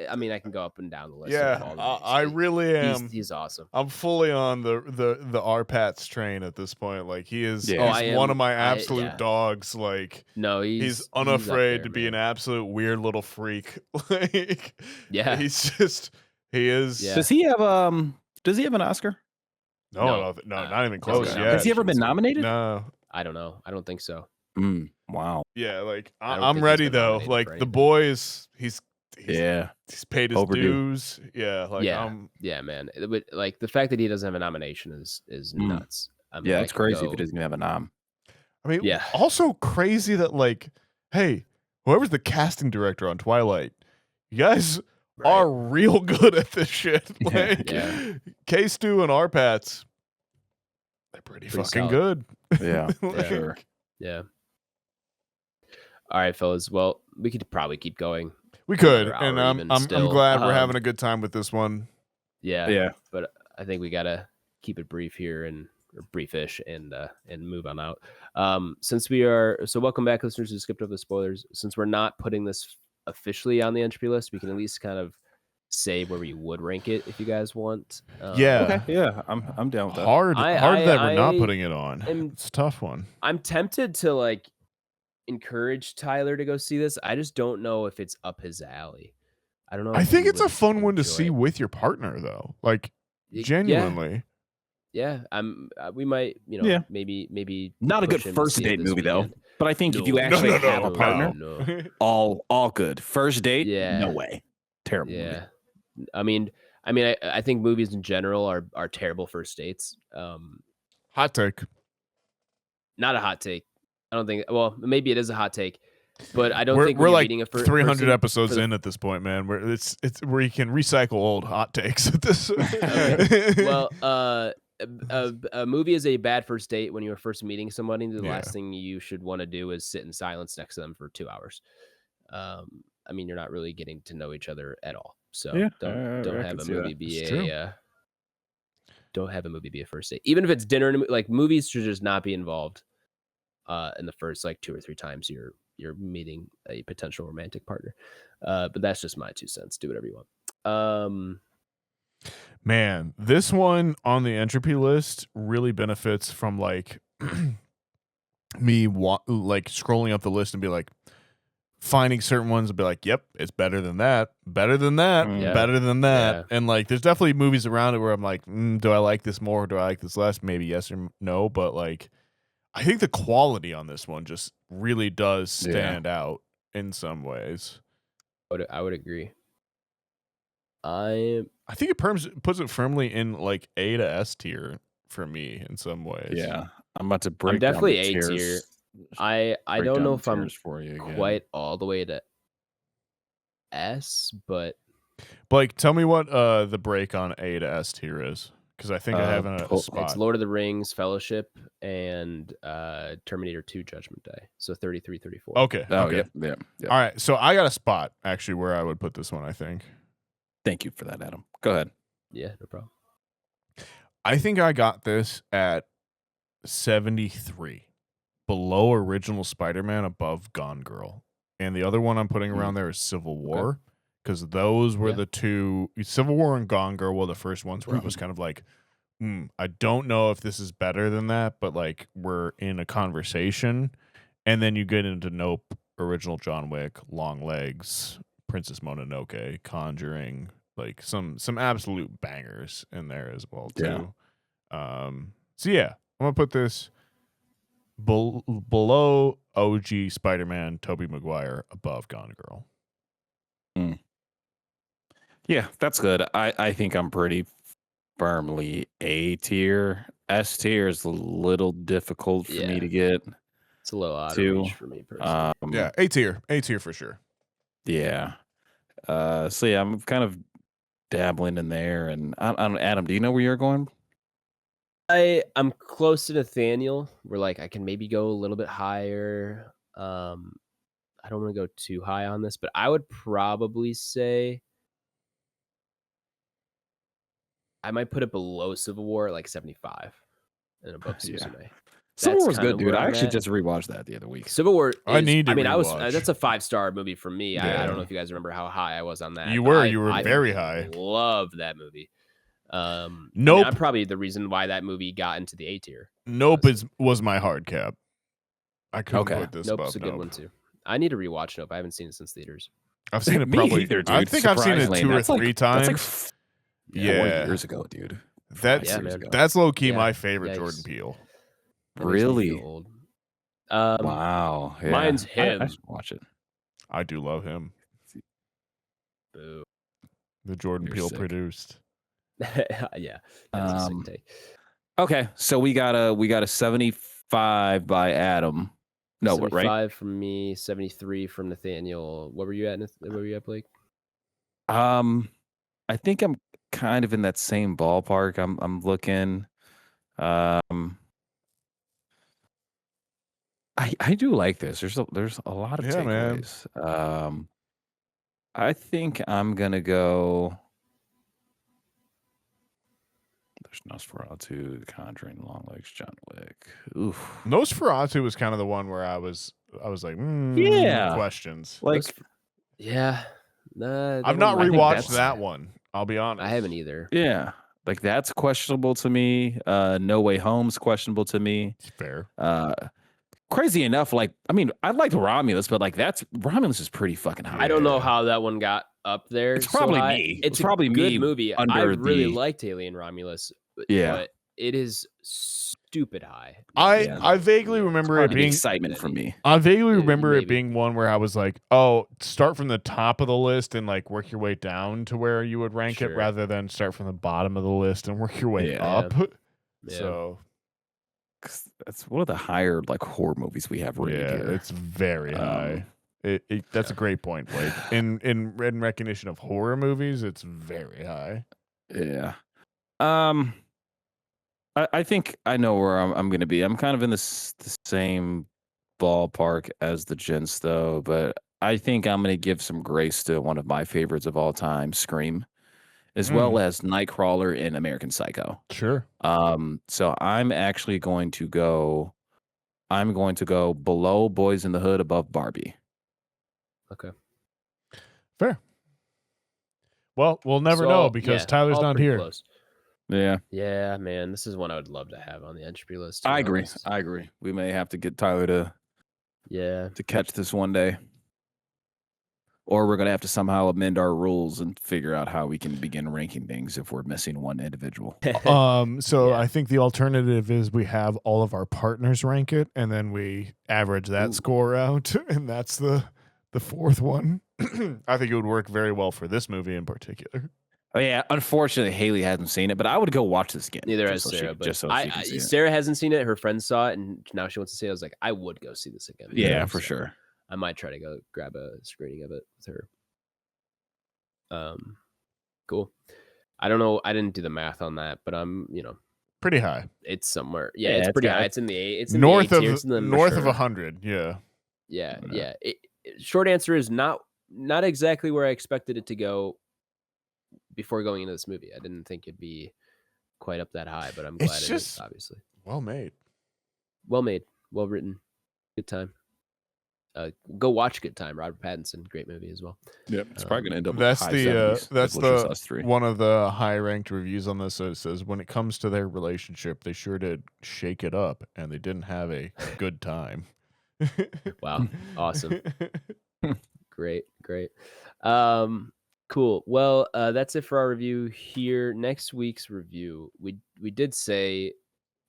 I mean, I can go up and down the list. Yeah, of all the movies. I really am. He's awesome. I'm fully on the R-Pats train at this point. Like he is Yeah. he's one of my absolute dogs. Like No, he's up unafraid there, to be man. an absolute weird little freak. Like Yeah. he is. Yeah. Does he have an Oscar? No, not even close okay. yet. Has he ever been nominated? No. I don't know. I don't think so. Wow. Yeah, like I don't I'm think he's ready been though. nominated Like for the anything. boys, he's paid his Overdue. dues. Yeah, like Yeah, man. But like the fact that he doesn't have a nomination is nuts. I mean, Yeah, I it's could crazy if go- he doesn't have a nom. I mean, Yeah. also crazy that like, hey, whoever's the casting director on Twilight, you guys Right. are real good at this shit. Like, Yeah. K-Stu and R-Pats, they're pretty fucking solid. good. Yeah, Like, sure. Yeah. All right, fellas. Well, we could probably keep going. We could, Another and hour I'm even still. glad we're having a good time with this one. Yeah. Yeah. But I think we gotta keep it brief here or briefish and move on out. Welcome back, listeners who skipped over the spoilers. Since we're not putting this officially on the Entropy list, we can at least kind of say where we would rank it if you guys want. Yeah. Okay. Yeah, I'm down with that. Hard that we're not I putting it on. am- It's a tough one. I'm tempted to like encourage Tyler to go see this. I just don't know if it's up his alley. I don't know. I if think he it's a would fun one to enjoy see it. with your partner, though. Like Yeah. genuinely. Yeah, we might, Yeah. maybe Not a push good him to first see it date this movie though. weekend. But I think if you No. actually No, have a partner, No. all good. First date, Yeah. no way. Terrible. Yeah, I mean, I think movies in general are terrible first dates. Hot take. Not a hot take. I don't think. Well, maybe it is a hot take, but I don't think We're when you're like meeting a 300 person episodes for the- in at this point, man. Where it's where you can recycle old hot takes at this. Well, a movie is a bad first date when you're first meeting somebody. The Yeah. last thing you should want to do is sit in silence next to them for 2 hours. I mean, you're not really getting to know each other at all. So Yeah, don't I have can a see that. movie be It's true. don't have a movie be a first date. Even if it's dinner, like movies should just not be involved in the first like 2 or 3 times you're meeting a potential romantic partner. But that's just my 2 cents. Do whatever you want. Man, this one on the Entropy list really benefits from like me like scrolling up the list and be like, finding certain ones and be like, yep, it's better than that, better than that, Yeah. better than that. Yeah. And like, there's definitely movies around it where I'm like, do I like this more? Or do I like this less? Maybe yes or no. But like, I think the quality on this one just really does stand out in some ways. I would agree. I think it puts it firmly in like A to S tier for me in some ways. Yeah, I'm about to break. I'm definitely down the A tier. tiers. I Break don't down know the if I'm tiers for you again. quite all the way to S, but Blake, tell me what the break on A to S tier is, because I think I have a spot. it's Lord of the Rings, Fellowship, and Terminator 2 Judgment Day. So 33, 34. Okay. Oh, okay. Yep. All right. So I got a spot actually where I would put this one, I think. Thank you for that, Adam. Go ahead. Yeah, no problem. I think I got this at 73. Below original Spider-Man, above Gone Girl. And the other one I'm putting around there is Civil War, because those were the two. Civil War and Gone Girl were the first ones where I was kind of like, I don't know if this is better than that, but like we're in a conversation. And then you get into Nope, original John Wick, Long Legs, Princess Mononoke, Conjuring, like some absolute bangers in there as well too. So yeah, I'm gonna put this below OG Spider-Man, Tobey Maguire, above Gone Girl. Yeah, that's good. I think I'm pretty firmly A tier. S tier is a little difficult for me to get. It's a little out of reach for me personally. Yeah, A tier for sure. Yeah. So yeah, I'm kind of dabbling in there. And I don't, Adam, do you know where you're going? I'm close to Nathaniel. We're like, I can maybe go a little bit higher. I don't want to go too high on this, but I would probably say I might put it below Civil War at like 75 and above Suzume. Civil War was good, dude. I actually just rewatched that the other week. Civil War. I need to rewatch. That's a 5-star movie for me. Yeah. I don't know if you guys remember how high I was on that. You were very high. Love that movie. Nope. I'm probably the reason why that movie got into the A tier. Nope was my hard cap. I couldn't put this above Nope's a good one too. I need to rewatch Nope. I haven't seen it since theaters. I've seen it probably. Either, dude. I think I've seen it 2 or 3 times. That's like 4 years ago, dude. That's low key my favorite Jordan Peele. Really? Old. Wow. Yeah. Mine's him. I should watch it. I do love him. Boo. The Jordan Peele sick. Produced. Yeah. That's a sick take. Okay, so we got a 75 by Adam. No, 75 right? from me, 73 from Nathaniel. What were you at? Blake? I think I'm kind of in that same ballpark. I'm looking. I do like this. There's a lot of takeaways. Man. I think I'm gonna go. There's Nosferatu, Conjuring, Long Legs, John Wick. Oof. Nosferatu was kind of the one where I was like, questions. Like, yeah. I've not rewatched that one. I'll be honest. I haven't either. Yeah. Like that's questionable to me. No Way Home's questionable to me. Fair. Crazy enough, like I mean, I liked Romulus, but like Romulus is pretty fucking high. I don't know how that one got up there. It's probably me. It's probably a good me movie. I really liked Alien Romulus. But it is stupid high. I vaguely remember it being excitement for me. I vaguely remember it being one where I was like, oh, start from the top of the list and like work your way down to where you would rank it, rather than start from the bottom of the list and work your way up. Yeah. So that's one of the higher like horror movies we have rated here. It's very high. That's a great point, Blake. In recognition of horror movies, it's very high. Yeah. I think I know where I'm going to be. I'm kind of in the same ballpark as the gents, though, but I think I'm going to give some grace to one of my favorites of all time, Scream, as well as Nightcrawler and American Psycho. Sure. So I'm actually going to go. I'm going to go below Boys in the Hood, above Barbie. Okay. Fair. Well, we'll never know because Tyler's not here. Close. Yeah, man, this is one I would love to have on the Entropy list. to I be agree. honest. I agree. We may have to get Tyler to Yeah. catch this one day. Or we're going to have to somehow amend our rules and figure out how we can begin ranking things if we're missing one individual. So Yeah. I think the alternative is we have all of our partners rank it, and then we average that score out, and that's the fourth one. I think it would work very well for this movie in particular. Oh, yeah, unfortunately, Haley hasn't seen it, but I would go watch this again. Neither has Sarah, but just so she can see it. Sarah hasn't seen it. Her friend saw it, and now she wants to see it. I was like, I would go see this again. Yeah, for sure. I might try to go grab a screening of it with her. Cool. I don't know. I didn't do the math on that, but I'm, pretty high. It's somewhere. Yeah, it's pretty high. It's in the A. It's in north the A of tier. It's in the north mature. of 100. Yeah. Yeah. Short answer is not exactly where I expected it to go before going into this movie. I didn't think it'd be quite up that high, but I'm glad it is. Obviously, well made, well written, good time. Go watch Good Time. Robert Pattinson, great movie as well. Yep, it's probably gonna end up. That's high the 70s, that's which is the us three. one of the high ranked reviews on this. So it says when it comes to their relationship, they sure did shake it up, and they didn't have a good time. Wow, awesome, great. Cool. Well, that's it for our review here. Next week's review, we did say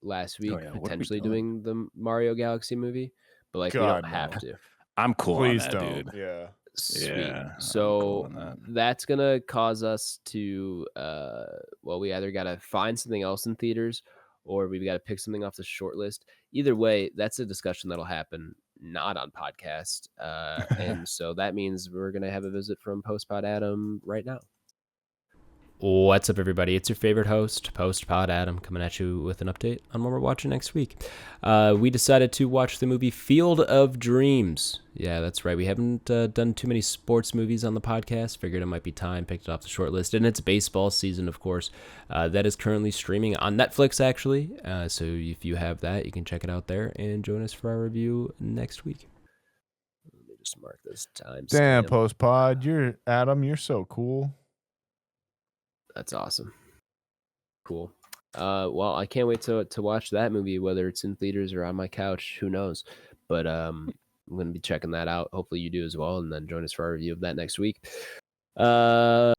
last week potentially doing the Mario Galaxy movie, but we don't have to. I'm cool. Please on that, don't. dude. Yeah. Sweet. Yeah, So that's gonna cause us to we either gotta find something else in theaters or we've got to pick something off the short list. Either way, that's a discussion that'll happen not on podcast. And so that means we're gonna have a visit from Postpod Adam right now. What's up, everybody? It's your favorite host, Postpod Adam, coming at you with an update on what we're watching next week. We decided to watch the movie Field of Dreams. Yeah, that's right. We haven't done too many sports movies on the podcast. Figured it might be time. Picked it off the short list. And it's baseball season, of course. That is currently streaming on Netflix, actually. So if you have that, you can check it out there and join us for our review next week. Let me just mark this time. Damn, Postpod. You're so cool. That's awesome. Cool. Well, I can't wait to watch that movie, whether it's in theaters or on my couch. Who knows? But I'm going to be checking that out. Hopefully you do as well. And then join us for our review of that next week. We're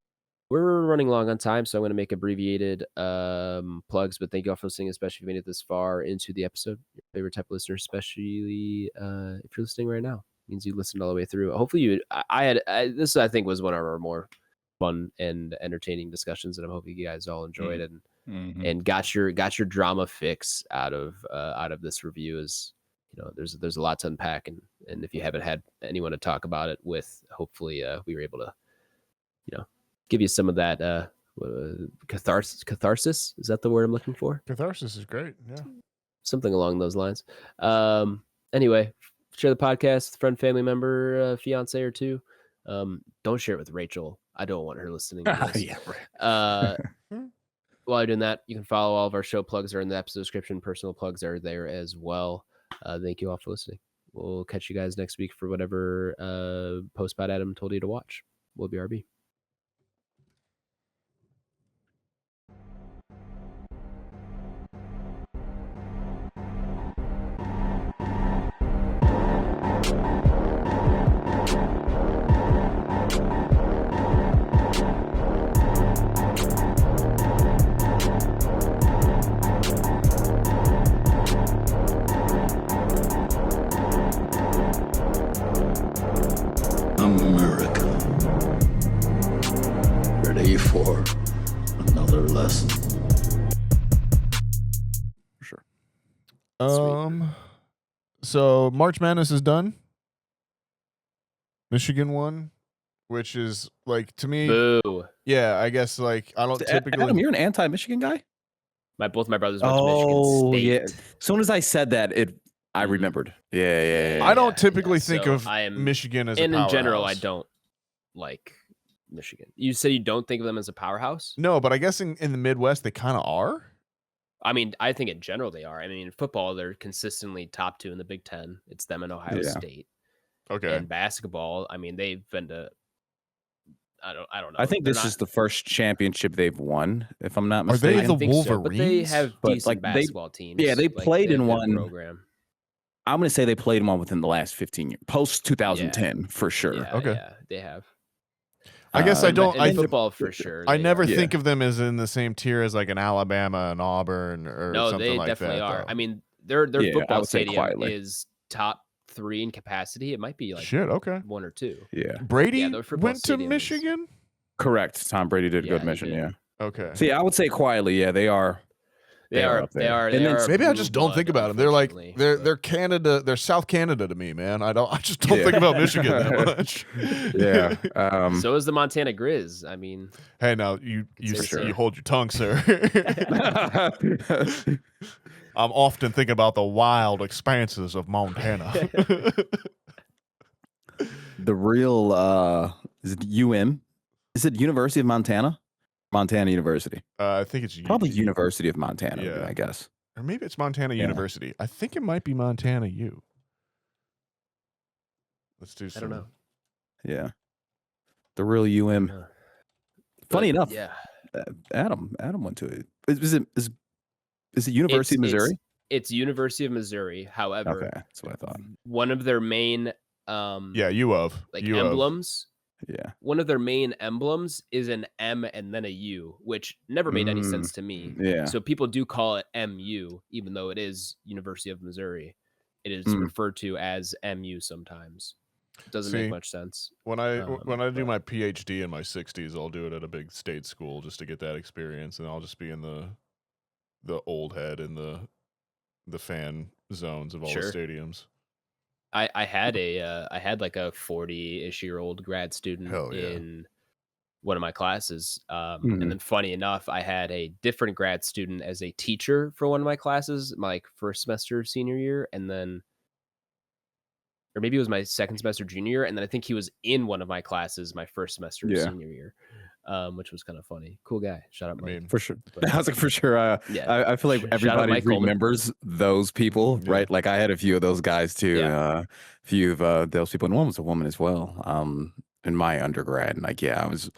running long on time, so I'm going to make abbreviated plugs. But thank you all for listening, especially if you made it this far into the episode. Your favorite type of listener, especially if you're listening right now. It means you listened all the way through. Hopefully this I think was one of our more fun and entertaining discussions, and I'm hoping you guys all enjoyed it and got your drama fix out of this review. Is there's a lot to unpack, and if you haven't had anyone to talk about it with, hopefully we were able to give you some of that catharsis. Is that the word I'm looking for? Catharsis is great. Yeah, something along those lines. Anyway, share the podcast with a friend, family member, fiance or two. Don't share it with Rachel. I don't want her listening to this. Yeah, right. While you're doing that, you can follow all of our show plugs are in the episode description. Personal plugs are there as well. Thank you all for listening. We'll catch you guys next week for whatever Postpod Adam told you to watch. We'll be RB. America. Ready for another lesson. Sure. So March Madness is done. Michigan won, which is to me. Boo. Yeah, I guess I don't typically. Adam, you're an anti-Michigan guy. Both my brothers went to Michigan State. Yeah. As soon as I said that, I remembered. Yeah. I don't typically think So of Michigan as a powerhouse. And in general, I don't like Michigan. You say you don't think of them as a powerhouse? No, but I guess in the Midwest they kind of are. I mean, I think in general they are. I mean, in football, they're consistently top 2 in the Big Ten. It's them and Ohio State. Okay. And basketball, I mean, they've been to I don't know. I think this is the first championship they've won, if I'm not Are they mistaken. the I think so, but they Wolverines? have But, decent like, they- basketball teams. yeah, they Like, played have in good one- program. I'm going to say they played in one within the last 15 years, post 2010 for sure. Yeah, Okay. yeah, they have. I guess I In don't. I football for sure. I they never are. think of them as in the same tier as like an Alabama and Auburn or No, something they like definitely that. are. though. I mean, their Yeah, I football would say stadium quietly. is top 3 in capacity. It might be like Shit. Okay. 1 or 2. Yeah. Brady their football went to stadium is- Michigan. Correct. Tom Brady did a Yeah, good he mission. did. Yeah. Okay. So yeah, I would say quietly. Yeah, they are. They are are. up They there. are. And They then are. Maybe I blue just don't think blood, about them. They're like unfortunately, they're Canada. They're South Canada to me, man. I just don't Yeah. think about Michigan that much. Yeah. So is the Montana Grizz. I mean, Hey, now you For sure. you hold your tongue, sir. I'm often thinking about the wild expanses of Montana. The real is it UM? Is it University of Montana? Montana University. I think it's Probably University of Montana, Yeah. I guess. or maybe it's Montana Yeah. University. I think it might be Montana U. Let's do I some. don't know. Yeah. The real UM. Uh, Funny but, enough, yeah. Adam went to it. Is it University of Missouri? It's University of Missouri. However, Okay, that's what I thought. one of their main Yeah, U of like U of. emblems. Yeah. One of their main emblems is an M and then a U, which never made any sense to me. Yeah. So people do call it MU, even though it is University of Missouri. It is Mm. referred to as MU sometimes. It doesn't See, make much sense. When I do but- my PhD in my 60s, I'll do it at a big state school just to get that experience, and I'll just be in the old head in the fan zones of all Sure. the stadiums. I had like a 40-ish-year-old grad student Hell yeah. in one of my classes. Mhm. And then funny enough, I had a different grad student as a teacher for one of my classes, my like first semester of senior year, and then or maybe it was my second semester junior year, and then I think he was in one of my classes my first semester of Yeah. senior year. Which was kind of funny. Cool guy. Shout out I Mike. mean, For sure. But- I was like, for sure. Yeah. I feel like Shout out everybody Mike Coleman. remembers those people, Yeah. right? Like I had a few of those guys too. Yeah. A few of those people, and one was a woman as well. In my undergrad, and like, yeah, I was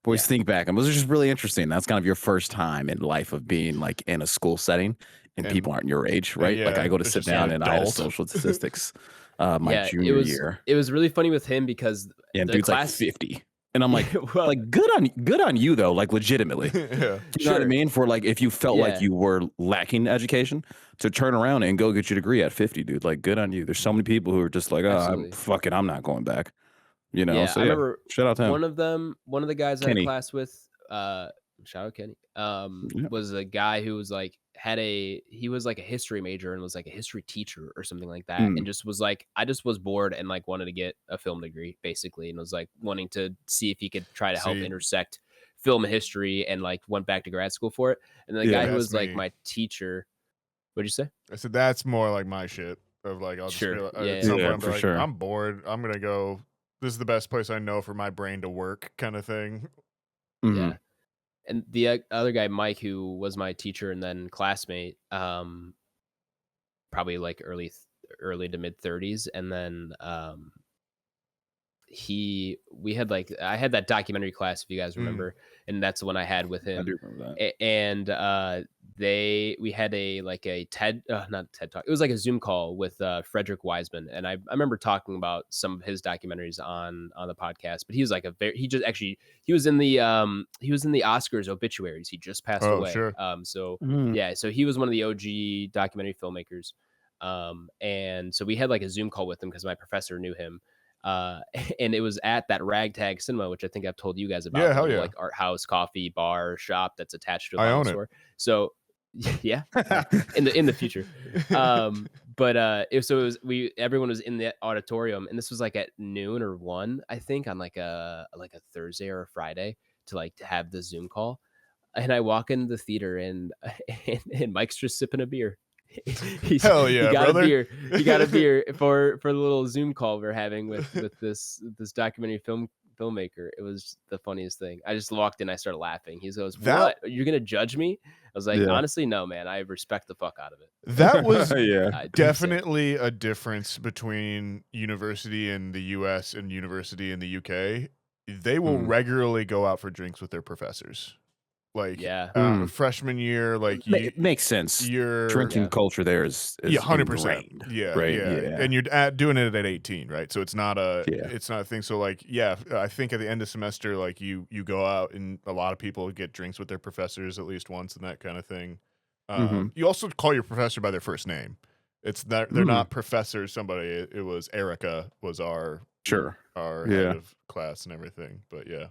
always think back, and it was just really interesting. That's kind of your first time in life of being like in a school setting, and And- people aren't your age, right? Like yeah, I go to it's sit just an down and I had a adult. social statistics my Yeah, junior year, It was really funny with him because and the dude's like class 50. And I'm like, well, like good on you though, like legitimately. yeah. You know what I Sure. mean? For like, if you felt Yeah. like you were lacking education, to turn around and go get your degree at 50, dude. Like, good on you. There's so many people who are just like, Absolutely. fuck it, I'm not going back. You know? yeah, So I yeah, remember shout out to him. one of the guys I Kenny. had class with, shout out Kenny, Yeah. was a guy who was like he was like a history major and was like a history teacher or something like that, Mm. and just was like, I just was bored and like wanted to get a film degree basically, and was like wanting to see if he could try to help See. intersect film and history, and like went back to grad school for it. And the Yeah, guy who that's was like me. my teacher, what'd you say? I said that's more like my shit. Of like, I'll Sure. just be like, Yeah, at some yeah. point, I'll be For like, sure. I'm bored. I'm gonna go. This is the best place I know for my brain to work, kind of thing. Mhm. Yeah. And the other guy, Mike, who was my teacher and then classmate, probably like early to mid 30s, and then we had like, I had that documentary class, if you guys remember, and that's the one I had with I him. do remember that. And we had not a TED Talk. It was like a Zoom call with Frederick Wiseman, and I remember talking about some of his documentaries on the podcast. But he was like he was in the Oscars obituaries. He just passed Oh, away. sure. So Mm. yeah, so he was one of the OG documentary filmmakers. And so we had like a Zoom call with him because my professor knew him. And it was at that Ragtag Cinema, which I think I've told you guys about. Yeah, the hell little, yeah. like art house, coffee bar shop that's attached to a I vinyl own it. store. So yeah, in the future. But everyone was in the auditorium, and this was like at noon or 1, I think, on like a Thursday or a Friday to have the Zoom call. And I walk into the theater and Mike's just sipping a beer. Hell yeah, he got brother. a beer. He got a beer for the little Zoom call we're having with this documentary filmmaker. It was the funniest thing. I just walked in, I started laughing. He goes, "What? You're gonna judge me?" I was like, Yeah. "Honestly, no, man. I respect the fuck out of it." That was yeah. I do say. definitely a difference between university in the US and university in the UK. they will regularly go out for drinks with their professors. Like freshman year, like it makes sense. Your drinking culture there is 100%. Yeah, right. Yeah, and you're doing it at 18, right? So it's not a thing. So like, I think at the end of semester, like you go out and a lot of people get drinks with their professors at least once and that kind of thing. You also call your professor by their first name. It's not they're not professor somebody. It was Erica was our head of class and everything. But yeah.